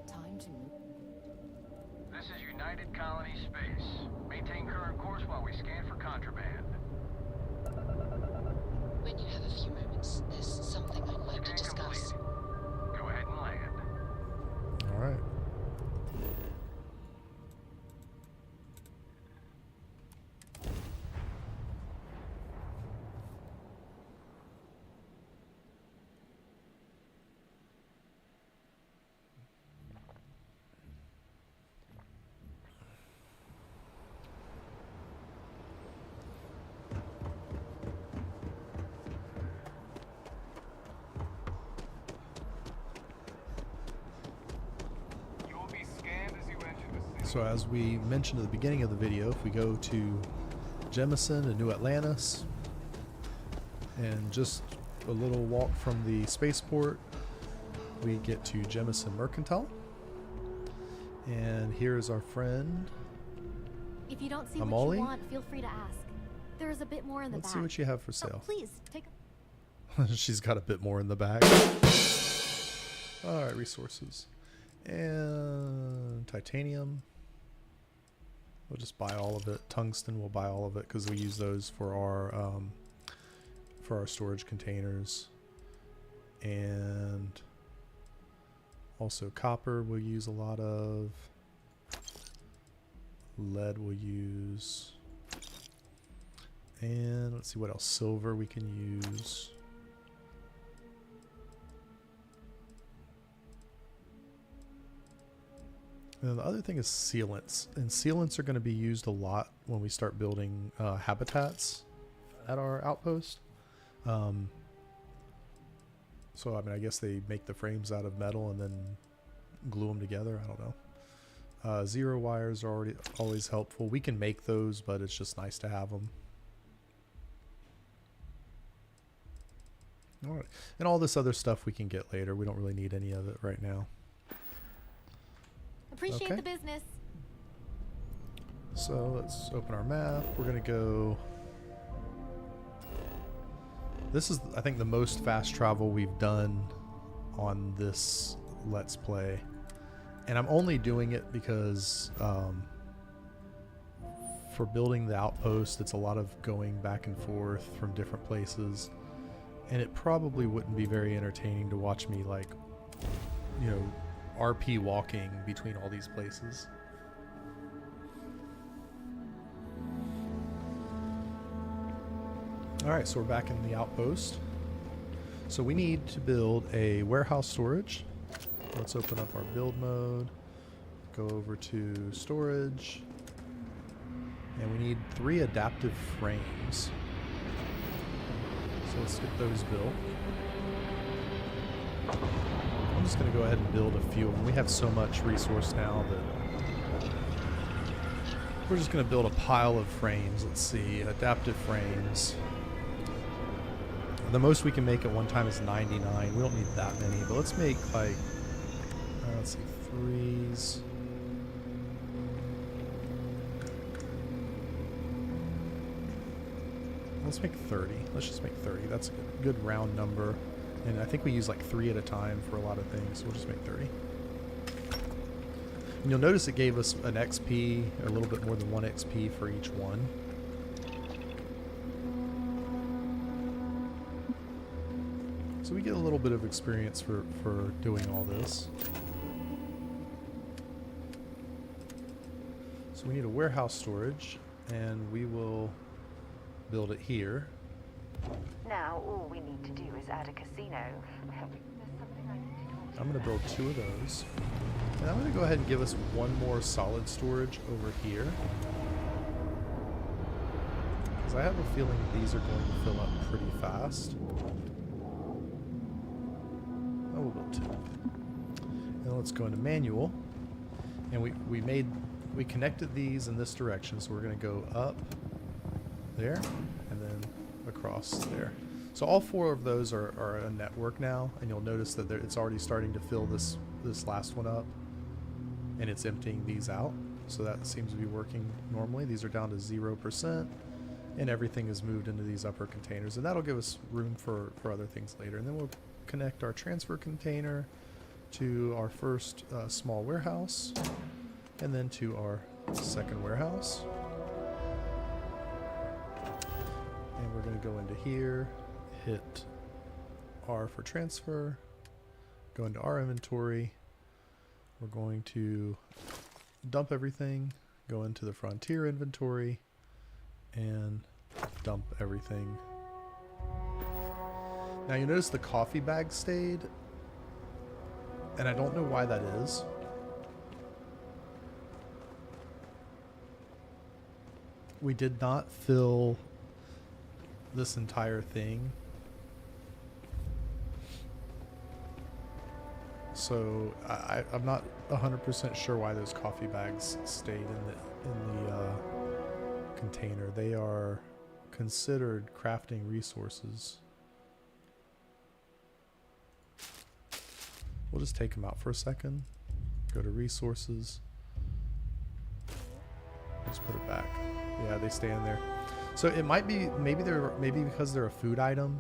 S3: Time to move.
S7: This is United Colony Space. Maintain current course while we scan for contraband.
S8: When you have a few moments, there's something I'd like to
S7: Scan
S8: discuss.
S7: completed. Go ahead and land.
S1: All right.
S7: You will be scanned as you enter the city.
S1: So as we mentioned at the beginning of the video, if we go to Jemison and New Atlantis, and just a little walk from the spaceport, we get to Jemison Mercantile. And here's our friend.
S3: If you don't see
S1: I'm
S3: what
S1: Ollie.
S3: you want, feel free to ask. There is a bit more in the
S1: Let's
S3: back.
S1: see what you have for
S3: Oh,
S1: sale.
S3: please, take a...
S1: She's got a bit more in the back. Alright, resources. And titanium. We'll just buy all of it. Tungsten, we'll buy all of it because we use those for our storage containers. And also copper we'll use a lot of. Lead we'll use. And let's see what else. Silver we can use. And the other thing is sealants. And sealants are going to be used a lot when we start building habitats at our outpost. So, I mean, I guess they make the frames out of metal and then glue them together. I don't know. Zero wires are always helpful. We can make those, but it's just nice to have them. All right. And all this other stuff we can get later. We don't really need any of it right now.
S3: Appreciate
S1: Okay.
S3: the business.
S1: So let's open our map. We're going to go... This is, I think, the most fast travel we've done on this Let's Play. And I'm only doing it because for building the outpost, it's a lot of going back and forth from different places. And it probably wouldn't be very entertaining to watch me, like, you know, RP walking between all these places. Alright, so we're back in the outpost. So we need to build a warehouse storage. Let's open up our build mode. Go over to storage. And we need 3 adaptive frames. So So let's get those built. I'm just going to go ahead and build a few of them. We have so much resource now that we're just going to build a pile of frames. Let's see, adaptive frames. The most we can make at one time is 99. We don't need that many, but let's make like, let's see, 3s. Let's make 30. Let's just make 30. That's a good round number. And I think we use like 3 at a time for a lot of things, so we'll just make 30. And you'll notice it gave us an XP, or a little bit more than 1 XP for each one. So we get a little bit of experience for doing all this. So we need a warehouse storage, and we will build it here.
S4: Now, all we need to do is add a casino. There's something I need to talk to you
S1: I'm going to build
S4: about.
S1: 2 of those. And I'm going to go ahead and give us 1 more solid storage over here. Because I have a feeling these are going to fill up pretty fast. Oh, we'll build 2. And let's go into manual. And we connected these in this direction, so we're going to go up there and then across there. So all 4 of those are a network now, and you'll notice that it's already starting to fill this last one up, and it's emptying these out. So that seems to be working normally. These are down to 0%, and everything is moved into these upper containers, and that'll give us room for other things later. And then we'll connect our transfer container to our first small warehouse, and then to our second warehouse. And we're going to go into here, hit R for transfer, go into our inventory. We're going to dump everything, go into the Frontier inventory, and dump everything. Now you notice the coffee bag stayed, and I don't know why that is. We did not fill this entire thing. So I'm not 100% sure why those coffee bags stayed in the container. They are considered crafting resources. We'll just take them out for a second. Go to resources. Just put it back. Yeah, they stay in there. So it might be maybe because they're a food item,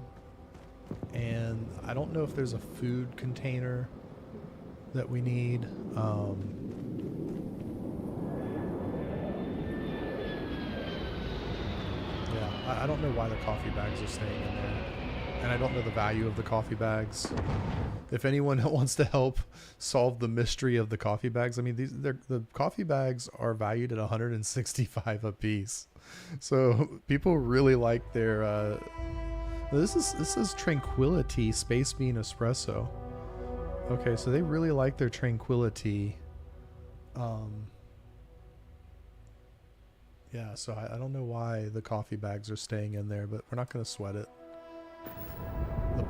S1: and I don't know if there's a food container that we need. Yeah, I don't know why the coffee bags are staying in there, and I don't know the value of the coffee bags. If anyone wants to help solve the mystery of the coffee bags, I mean, the coffee bags are valued at 165 a piece. So people really like their. This is Tranquility Space Bean Espresso. Okay, so they really like their Tranquility. Yeah, so I don't know why the coffee bags are staying in there, but we're not going to sweat it. The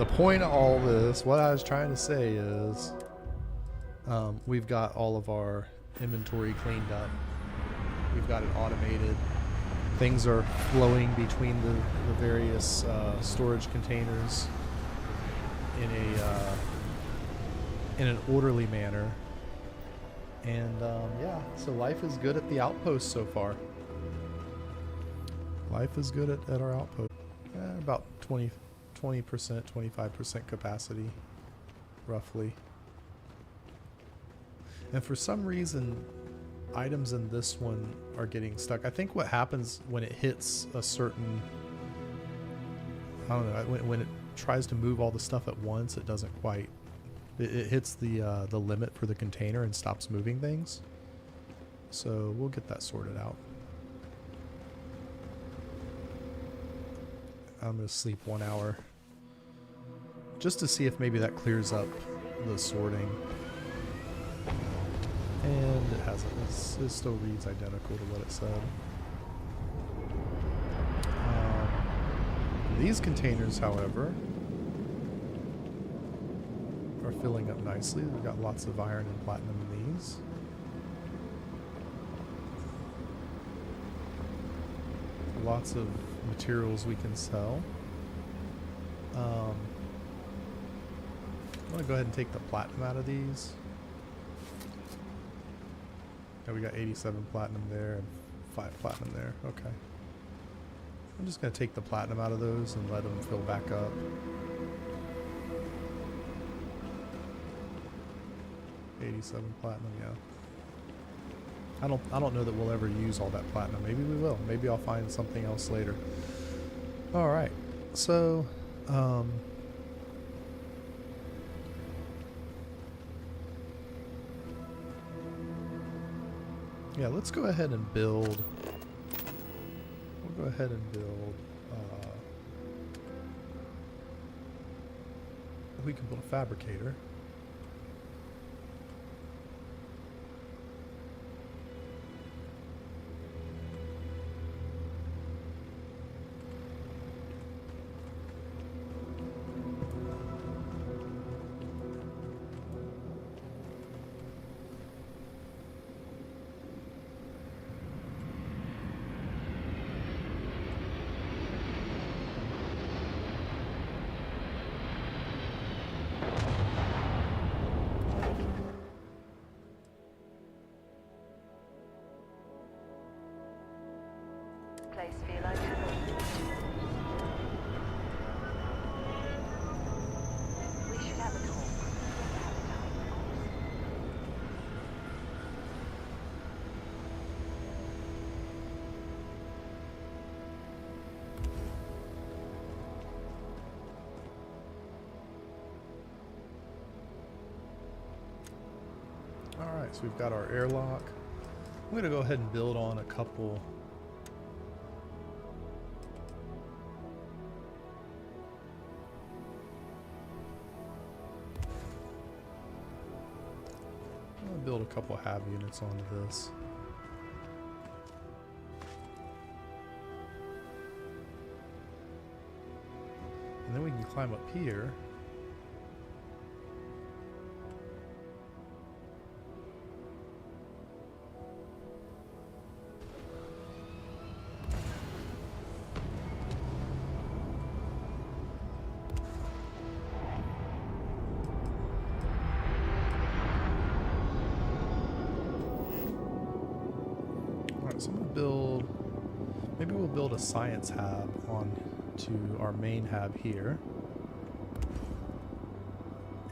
S1: point of all this, what I was trying to say is, we've got all of our inventory cleaned up. We've got it automated. Things are flowing between the various storage containers in an orderly manner. And yeah, so life is good at the Outpost so far. Life is good at our Outpost. About 20%, 25% capacity, roughly. And for some reason, items in this one are getting stuck. I think what happens when it hits a certain, I don't know, when it tries to move all the stuff at once, it doesn't quite. It hits the limit for the container and stops moving things. So we'll get that sorted out. I'm going to sleep 1 hour just to see if maybe that clears up the sorting. And it hasn't. It still reads identical to what it said. These containers, however, are filling up nicely. We've got lots of iron and platinum in these. Lots of materials we can sell. I'm going to go ahead and take the platinum out of these. Yeah, we got 87 platinum there and 5 platinum there. Okay. I'm just going to take the platinum out of those and let them fill back up. $87 platinum, yeah. I don't know that we'll ever use all that platinum. Maybe we will. Maybe I'll find something else later. All right. So, yeah, let's go ahead and build. We'll go ahead and build. We can build a fabricator.
S4: Place feel open. We should have a talk.
S1: Alright, so we've got our airlock. I'm going to go ahead and build on a couple. I'll build a couple hab units onto this. And then we can climb up here. So I'm going to build, maybe we'll build a science hab on to our main hab here.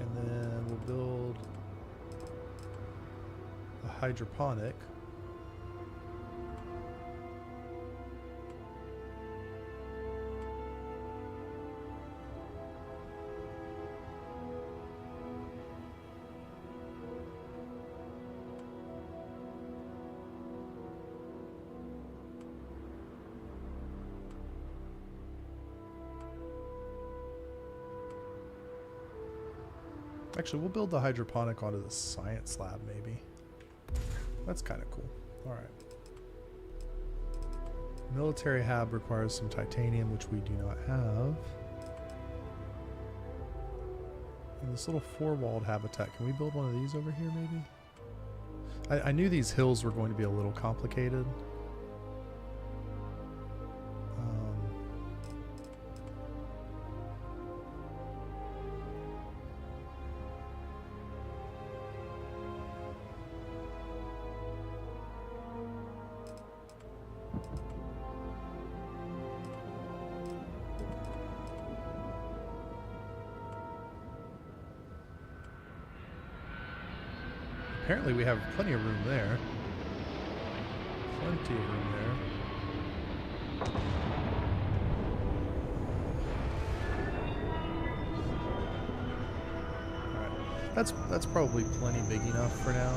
S1: And then we'll build a hydroponic. Actually, we'll build the hydroponic onto the science lab, maybe. That's kind of cool. Alright. Military hab requires some titanium, which we do not have. And this little four-walled habitat, can we build one of these over here, maybe? I knew these hills were going to be a little complicated. Apparently we have plenty of room there. Plenty of room there. Alright. That's probably plenty big enough for now.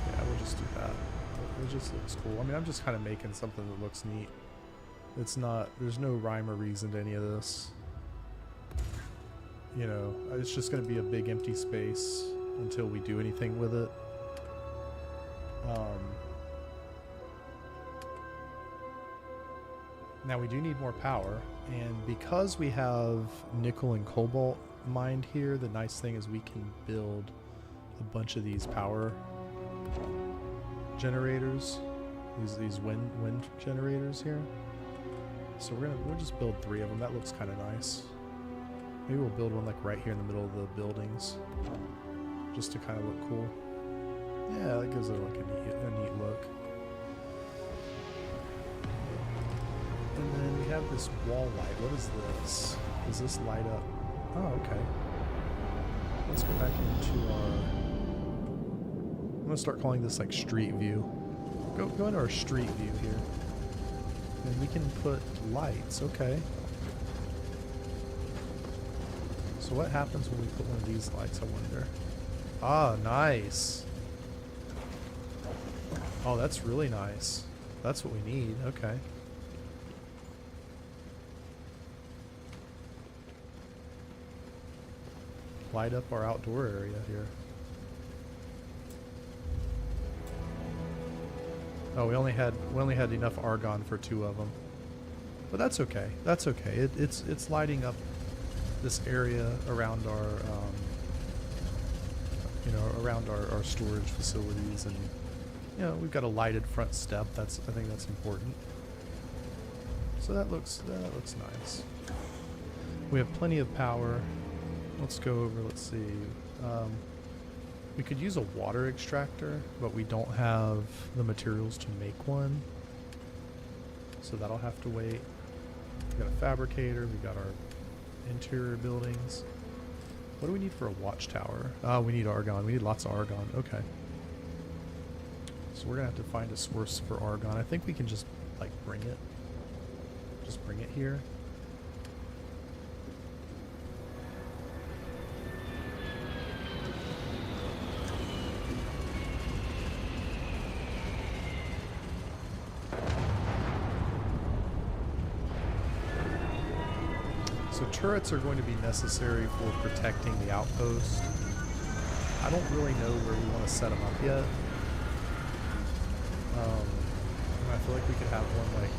S1: Yeah, we'll just do that. It just looks cool. I mean, I'm just kind of making something that looks neat. It's not, there's no rhyme or reason to any of this. You know, it's just going to be a big empty space until we do anything with it. Now we do need more power, and because we have nickel and cobalt mined here, the nice thing is we can build a bunch of these power generators, these wind generators here. So we'll just build 3 of them. That looks kind of nice. Maybe we'll build one like right here in the middle of the buildings, just to kind of look cool. Yeah, that gives it like a neat look. And then we have this wall light. What is this? Does this light up? Oh, okay. Let's go back into our... I'm going to start calling this like street view. Go into our street view here. And we can put lights. Okay. So what happens when we put one of these lights, I wonder? Ah, nice. Oh, that's really nice. That's what we need. Okay. Light up our outdoor area here. Oh, we only had enough argon for 2 of them, but that's okay. That's okay. It's lighting up this area around our around our storage facilities, and we've got a lighted front step. I think that's important. So that looks nice. We have plenty of power. Let's go over. Let's see. We could use a water extractor, but we don't have the materials to make one, so that'll have to wait. We got a fabricator. We got our interior buildings. What do we need for a watchtower? Oh, we need argon. We need lots of argon. Okay. So we're gonna have to find a source for argon. I think we can just like bring it. Just bring it here. So turrets are going to be necessary for protecting the outpost. I don't really know where we want to set them up yet. I feel like we could have one like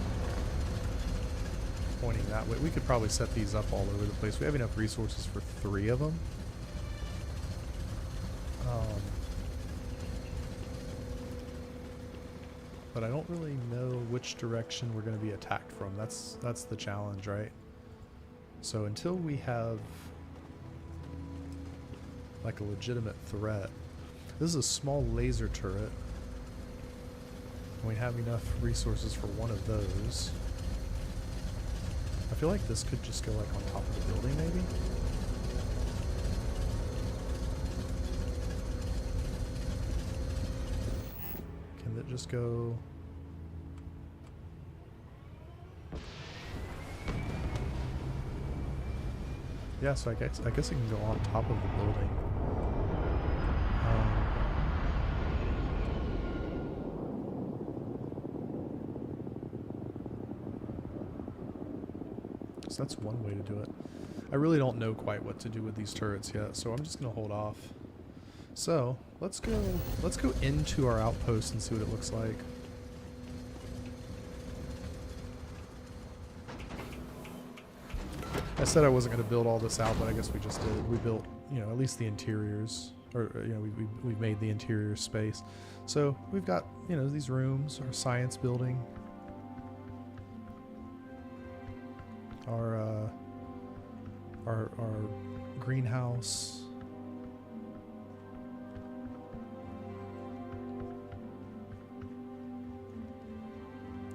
S1: pointing that way. We could probably set these up all over the place. We have enough resources for 3 of them. But I don't really know which direction we're going to be attacked from. That's the challenge, right? So until we have like a legitimate threat. This is a small laser turret. We have enough resources for one of those. I feel like this could just go like on top of the building maybe. Can that just go... Yeah, so I guess it can go on top of the building. So that's one way to do it. I really don't know quite what to do with these turrets yet, so I'm just gonna hold off. So let's go into our outpost and see what it looks like. I said I wasn't going to build all this out, but I guess we just did. We built, at least the interiors, or we made the interior space. So we've got, these rooms, our science building, our greenhouse.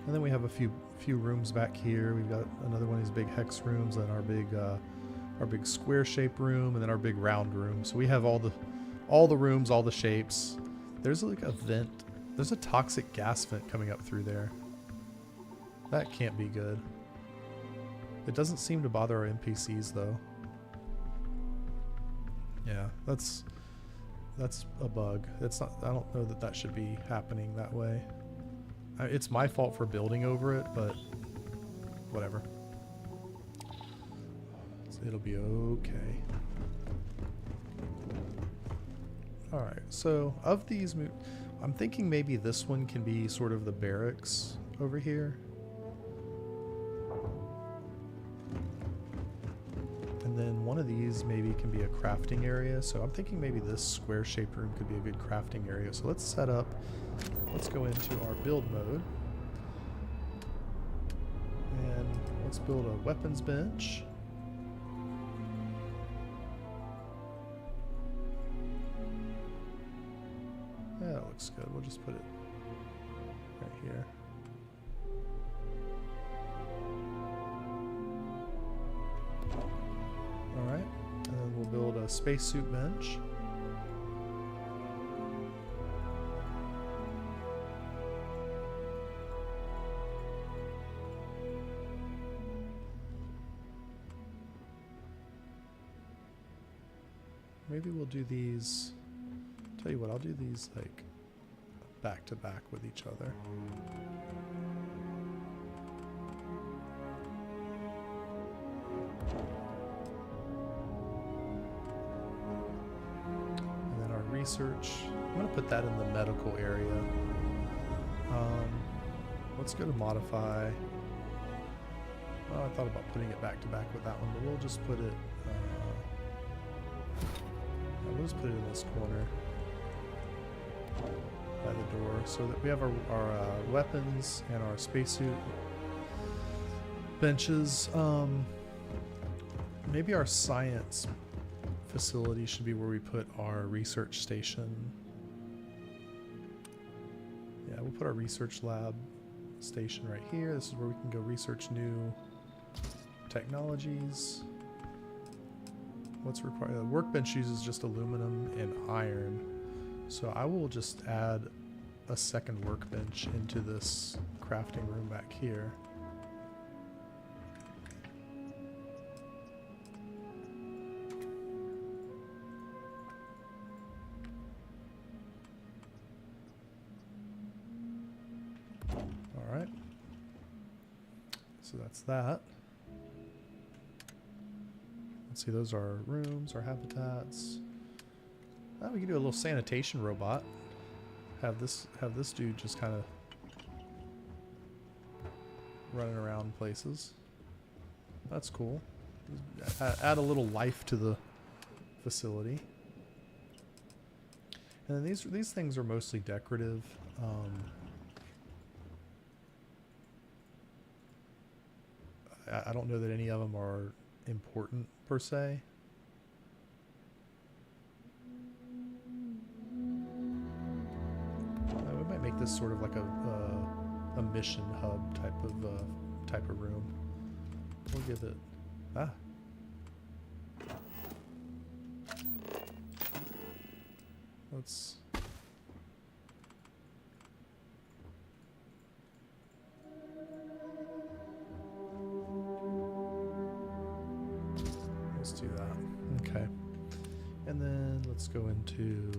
S1: And then we have a few rooms back here. We've got another one of these big hex rooms, and our big square shape room, and then our big round room. So we have all the rooms, all the shapes. There's like a vent. There's a toxic gas vent coming up through there. That can't be good. It doesn't seem to bother our NPCs though. Yeah, that's a bug. It's not. I don't know that should be happening that way. It's my fault for building over it, but whatever. It'll be okay. Alright, so of these, I'm thinking maybe this one can be sort of the barracks over here. one of these maybe can be a crafting area. So I'm thinking maybe this square shaped room could be a good crafting area. So let's set up, let's go into our build mode. And let's build a weapons bench. Yeah, that looks good. We'll just put it right here. Alright, and then we'll build a spacesuit bench. Maybe we'll do these, tell you what, I'll do these like back to back with each other. And then our research, I'm going to put that in the medical area. Let's go to modify. Well, I thought about putting it back to back with that one, but we'll just put it we'll just put it in this corner by the door so that we have our weapons and our spacesuit benches. Maybe our science facility should be where we put our research station. Yeah, we'll put our research lab station right here. This is where we can go research new technologies. What's required? The workbench uses just aluminum and iron. So I will just add a second workbench into this crafting room back here. All right. So that's that. Let's see, those are rooms, our habitats. Oh, we can do a little sanitation robot. Have this dude just kind of running around places. That's cool. Add a little life to the facility. And then these things are mostly decorative. I don't know that any of them are important per se. We might make this sort of like a mission hub type of room. We'll give it let's do that. Okay. And then let's go into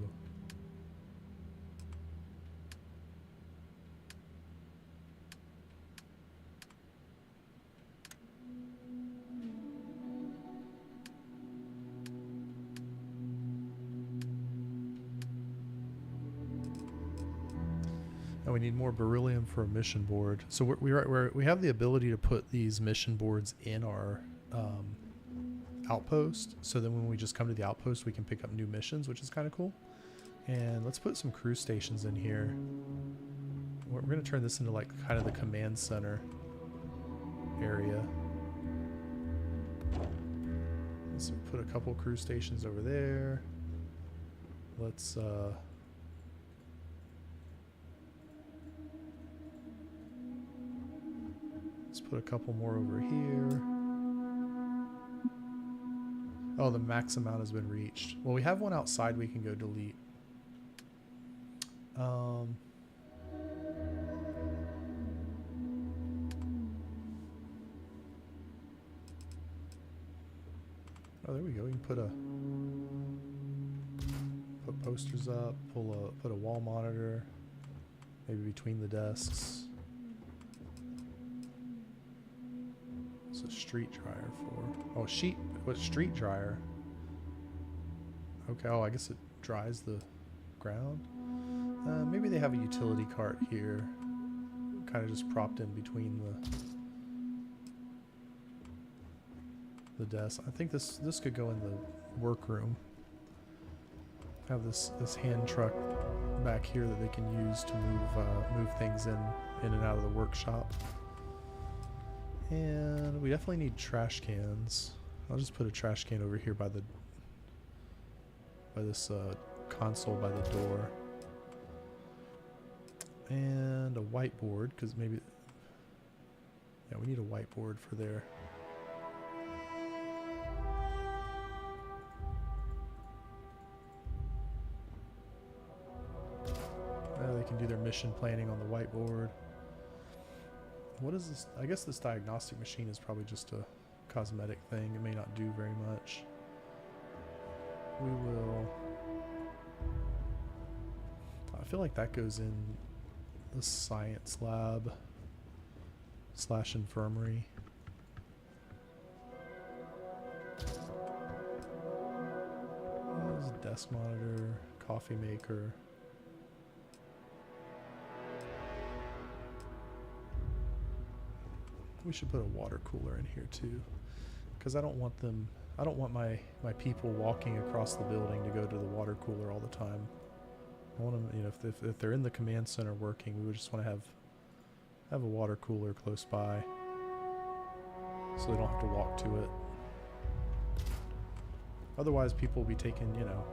S1: and we need more beryllium for a mission board. So we have the ability to put these mission boards in our outpost, so then when we just come to the outpost we can pick up new missions, which is kind of cool. And let's put some crew stations in here. We're going to turn this into like kind of the command center area. Let's put a couple crew stations over there. Let's put a couple more over here. Oh, the max amount has been reached. Well, we have one outside we can go delete. Oh, there we go. We can put posters up, put a wall monitor, maybe between the desks. What's a street dryer for? Oh, what's street dryer? Okay, oh, I guess it dries the ground. Maybe they have a utility cart here, kind of just propped in between the desk. I think this could go in the workroom. Have this hand truck back here that they can use to move things in and out of the workshop. And we definitely need trash cans. I'll just put a trash can over here by this console by the door. And a whiteboard, because maybe, yeah, we need a whiteboard for there. They can do their mission planning on the whiteboard. What is this? I guess this diagnostic machine is probably just a cosmetic thing. It may not do very much. We will... I feel like that goes in the science lab / infirmary. There's a desk monitor, coffee maker. We should put a water cooler in here too, because I don't want my people walking across the building to go to the water cooler all the time. I want them, you know, if they're in the command center working, we would just want to have a water cooler close by, so they don't have to walk to it. Otherwise, people will be taking, you know,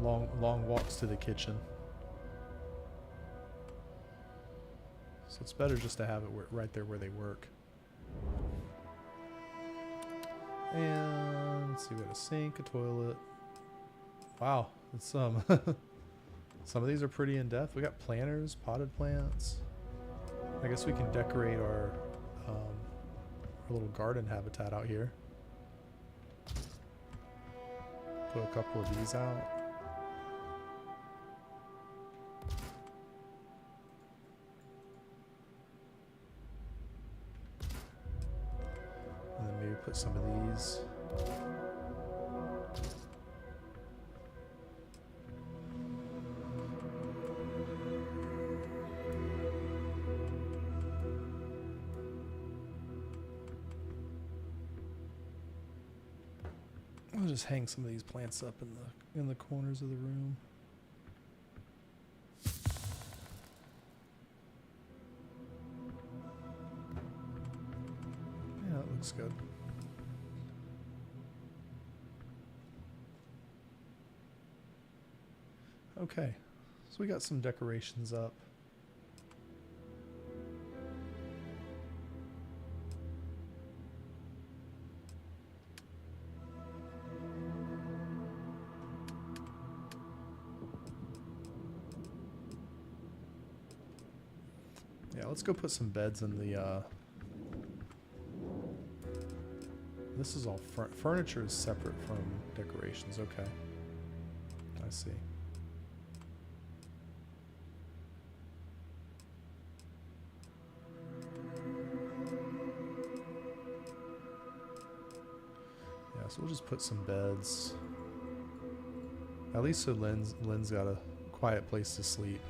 S1: long walks to the kitchen. So it's better just to have it right there where they work. And let's see, we got a sink, a toilet. Wow, it's some of these are pretty in depth. We got planters, potted plants. I guess we can decorate our little garden habitat out here. Put a couple of these out. And then maybe put some of these. I'll just hang some of these plants up in the corners of the room. Yeah, that looks good. Okay, so we got some decorations up. Yeah, let's go put some beds in the, this is all furniture is separate from decorations, okay. I see. Yeah, so we'll just put some beds. At least so Lynn's got a quiet place to sleep.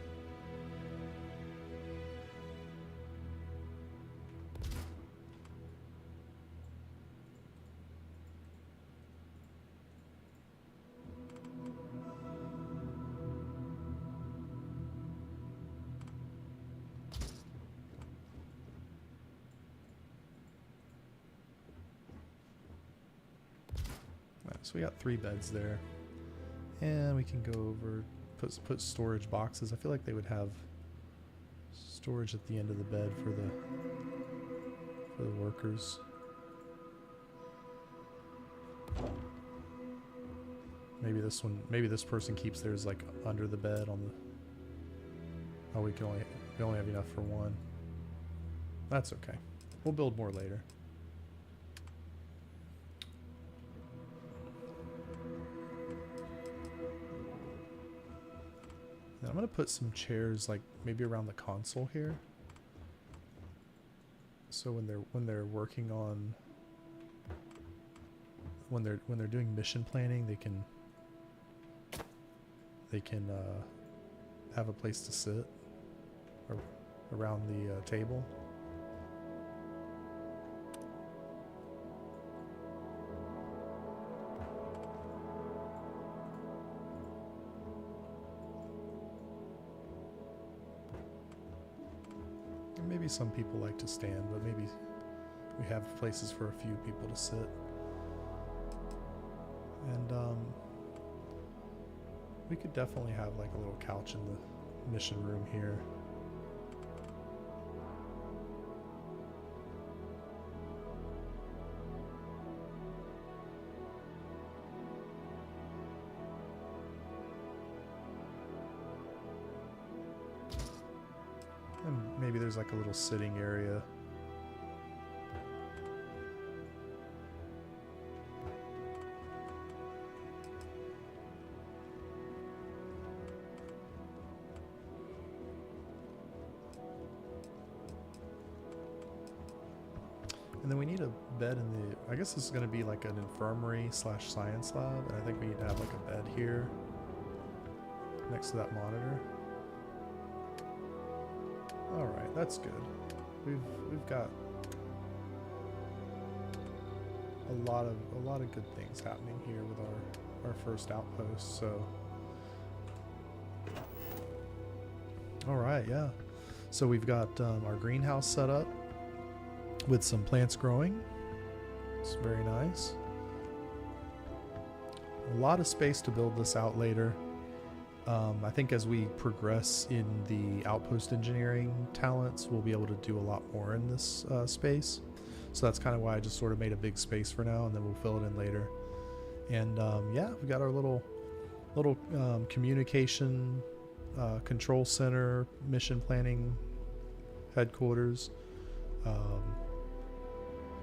S1: So we got 3 beds there, and we can go over put storage boxes. I feel like they would have storage at the end of the bed for the workers. Maybe this person keeps theirs like under the bed on the. Oh, we only have enough for 1. That's okay. We'll build more later. I'm gonna put some chairs like maybe around the console here, so when they're working on when they're doing mission planning, they can have a place to sit around the table. maybe some people like to stand, but maybe we have places for a few people to sit. And we could definitely have like a little couch in the mission room here. And maybe there's like a little sitting area. And then we need a bed in the, I guess this is going to be like an infirmary / science lab. And I think we need to have like a bed here next to that monitor. All right, that's good. We've got a lot of good things happening here with our first outpost. So, all right, yeah. So we've got our greenhouse set up with some plants growing. It's very nice. A lot of space to build this out later. I think as we progress in the outpost engineering talents, we'll be able to do a lot more in this space. So that's kind of why I just sort of made a big space for now, and then we'll fill it in later. And yeah, we got our little communication control center, mission planning headquarters,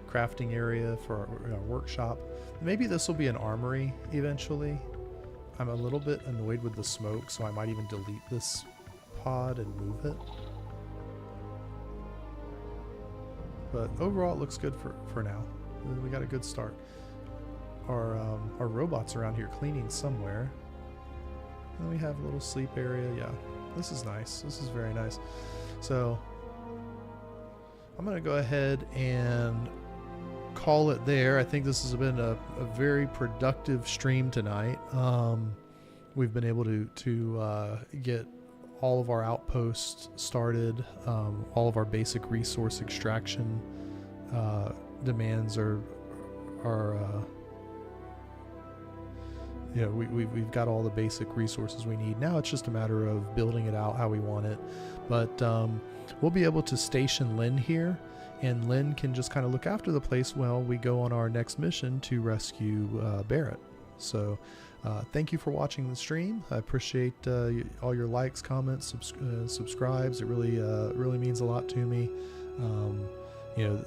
S1: crafting area for our workshop. Maybe this will be an armory eventually. I'm a little bit annoyed with the smoke, so I might even delete this pod and move it. But overall, it looks good for now. We got a good start. Our robots around here cleaning somewhere. And we have a little sleep area. Yeah, this is nice. This is very nice. So I'm going to go ahead and call it there. I think this has been a very productive stream tonight. We've been able to get all of our outposts started. All of our basic resource extraction demands are you know, we've got all the basic resources we need. Now it's just a matter of building it out how we want it. But we'll be able to station Lynn here, and Lynn can just kind of look after the place while we go on our next mission to rescue Barrett. So thank you for watching the stream. I appreciate all your likes, comments, subscribes. It really means a lot to me. You know,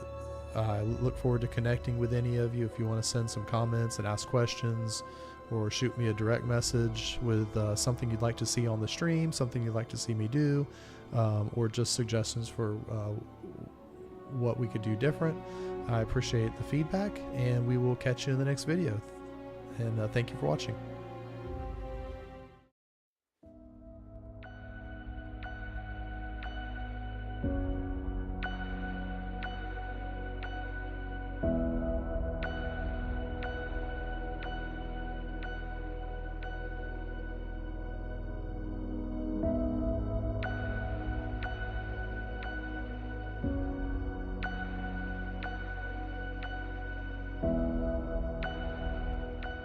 S1: I look forward to connecting with any of you. If you want to send some comments and ask questions, or shoot me a direct message with something you'd like to see on the stream, something you'd like to see me do, or just suggestions for what we could do different. I appreciate the feedback, and we will catch you in the next video. And thank you for watching.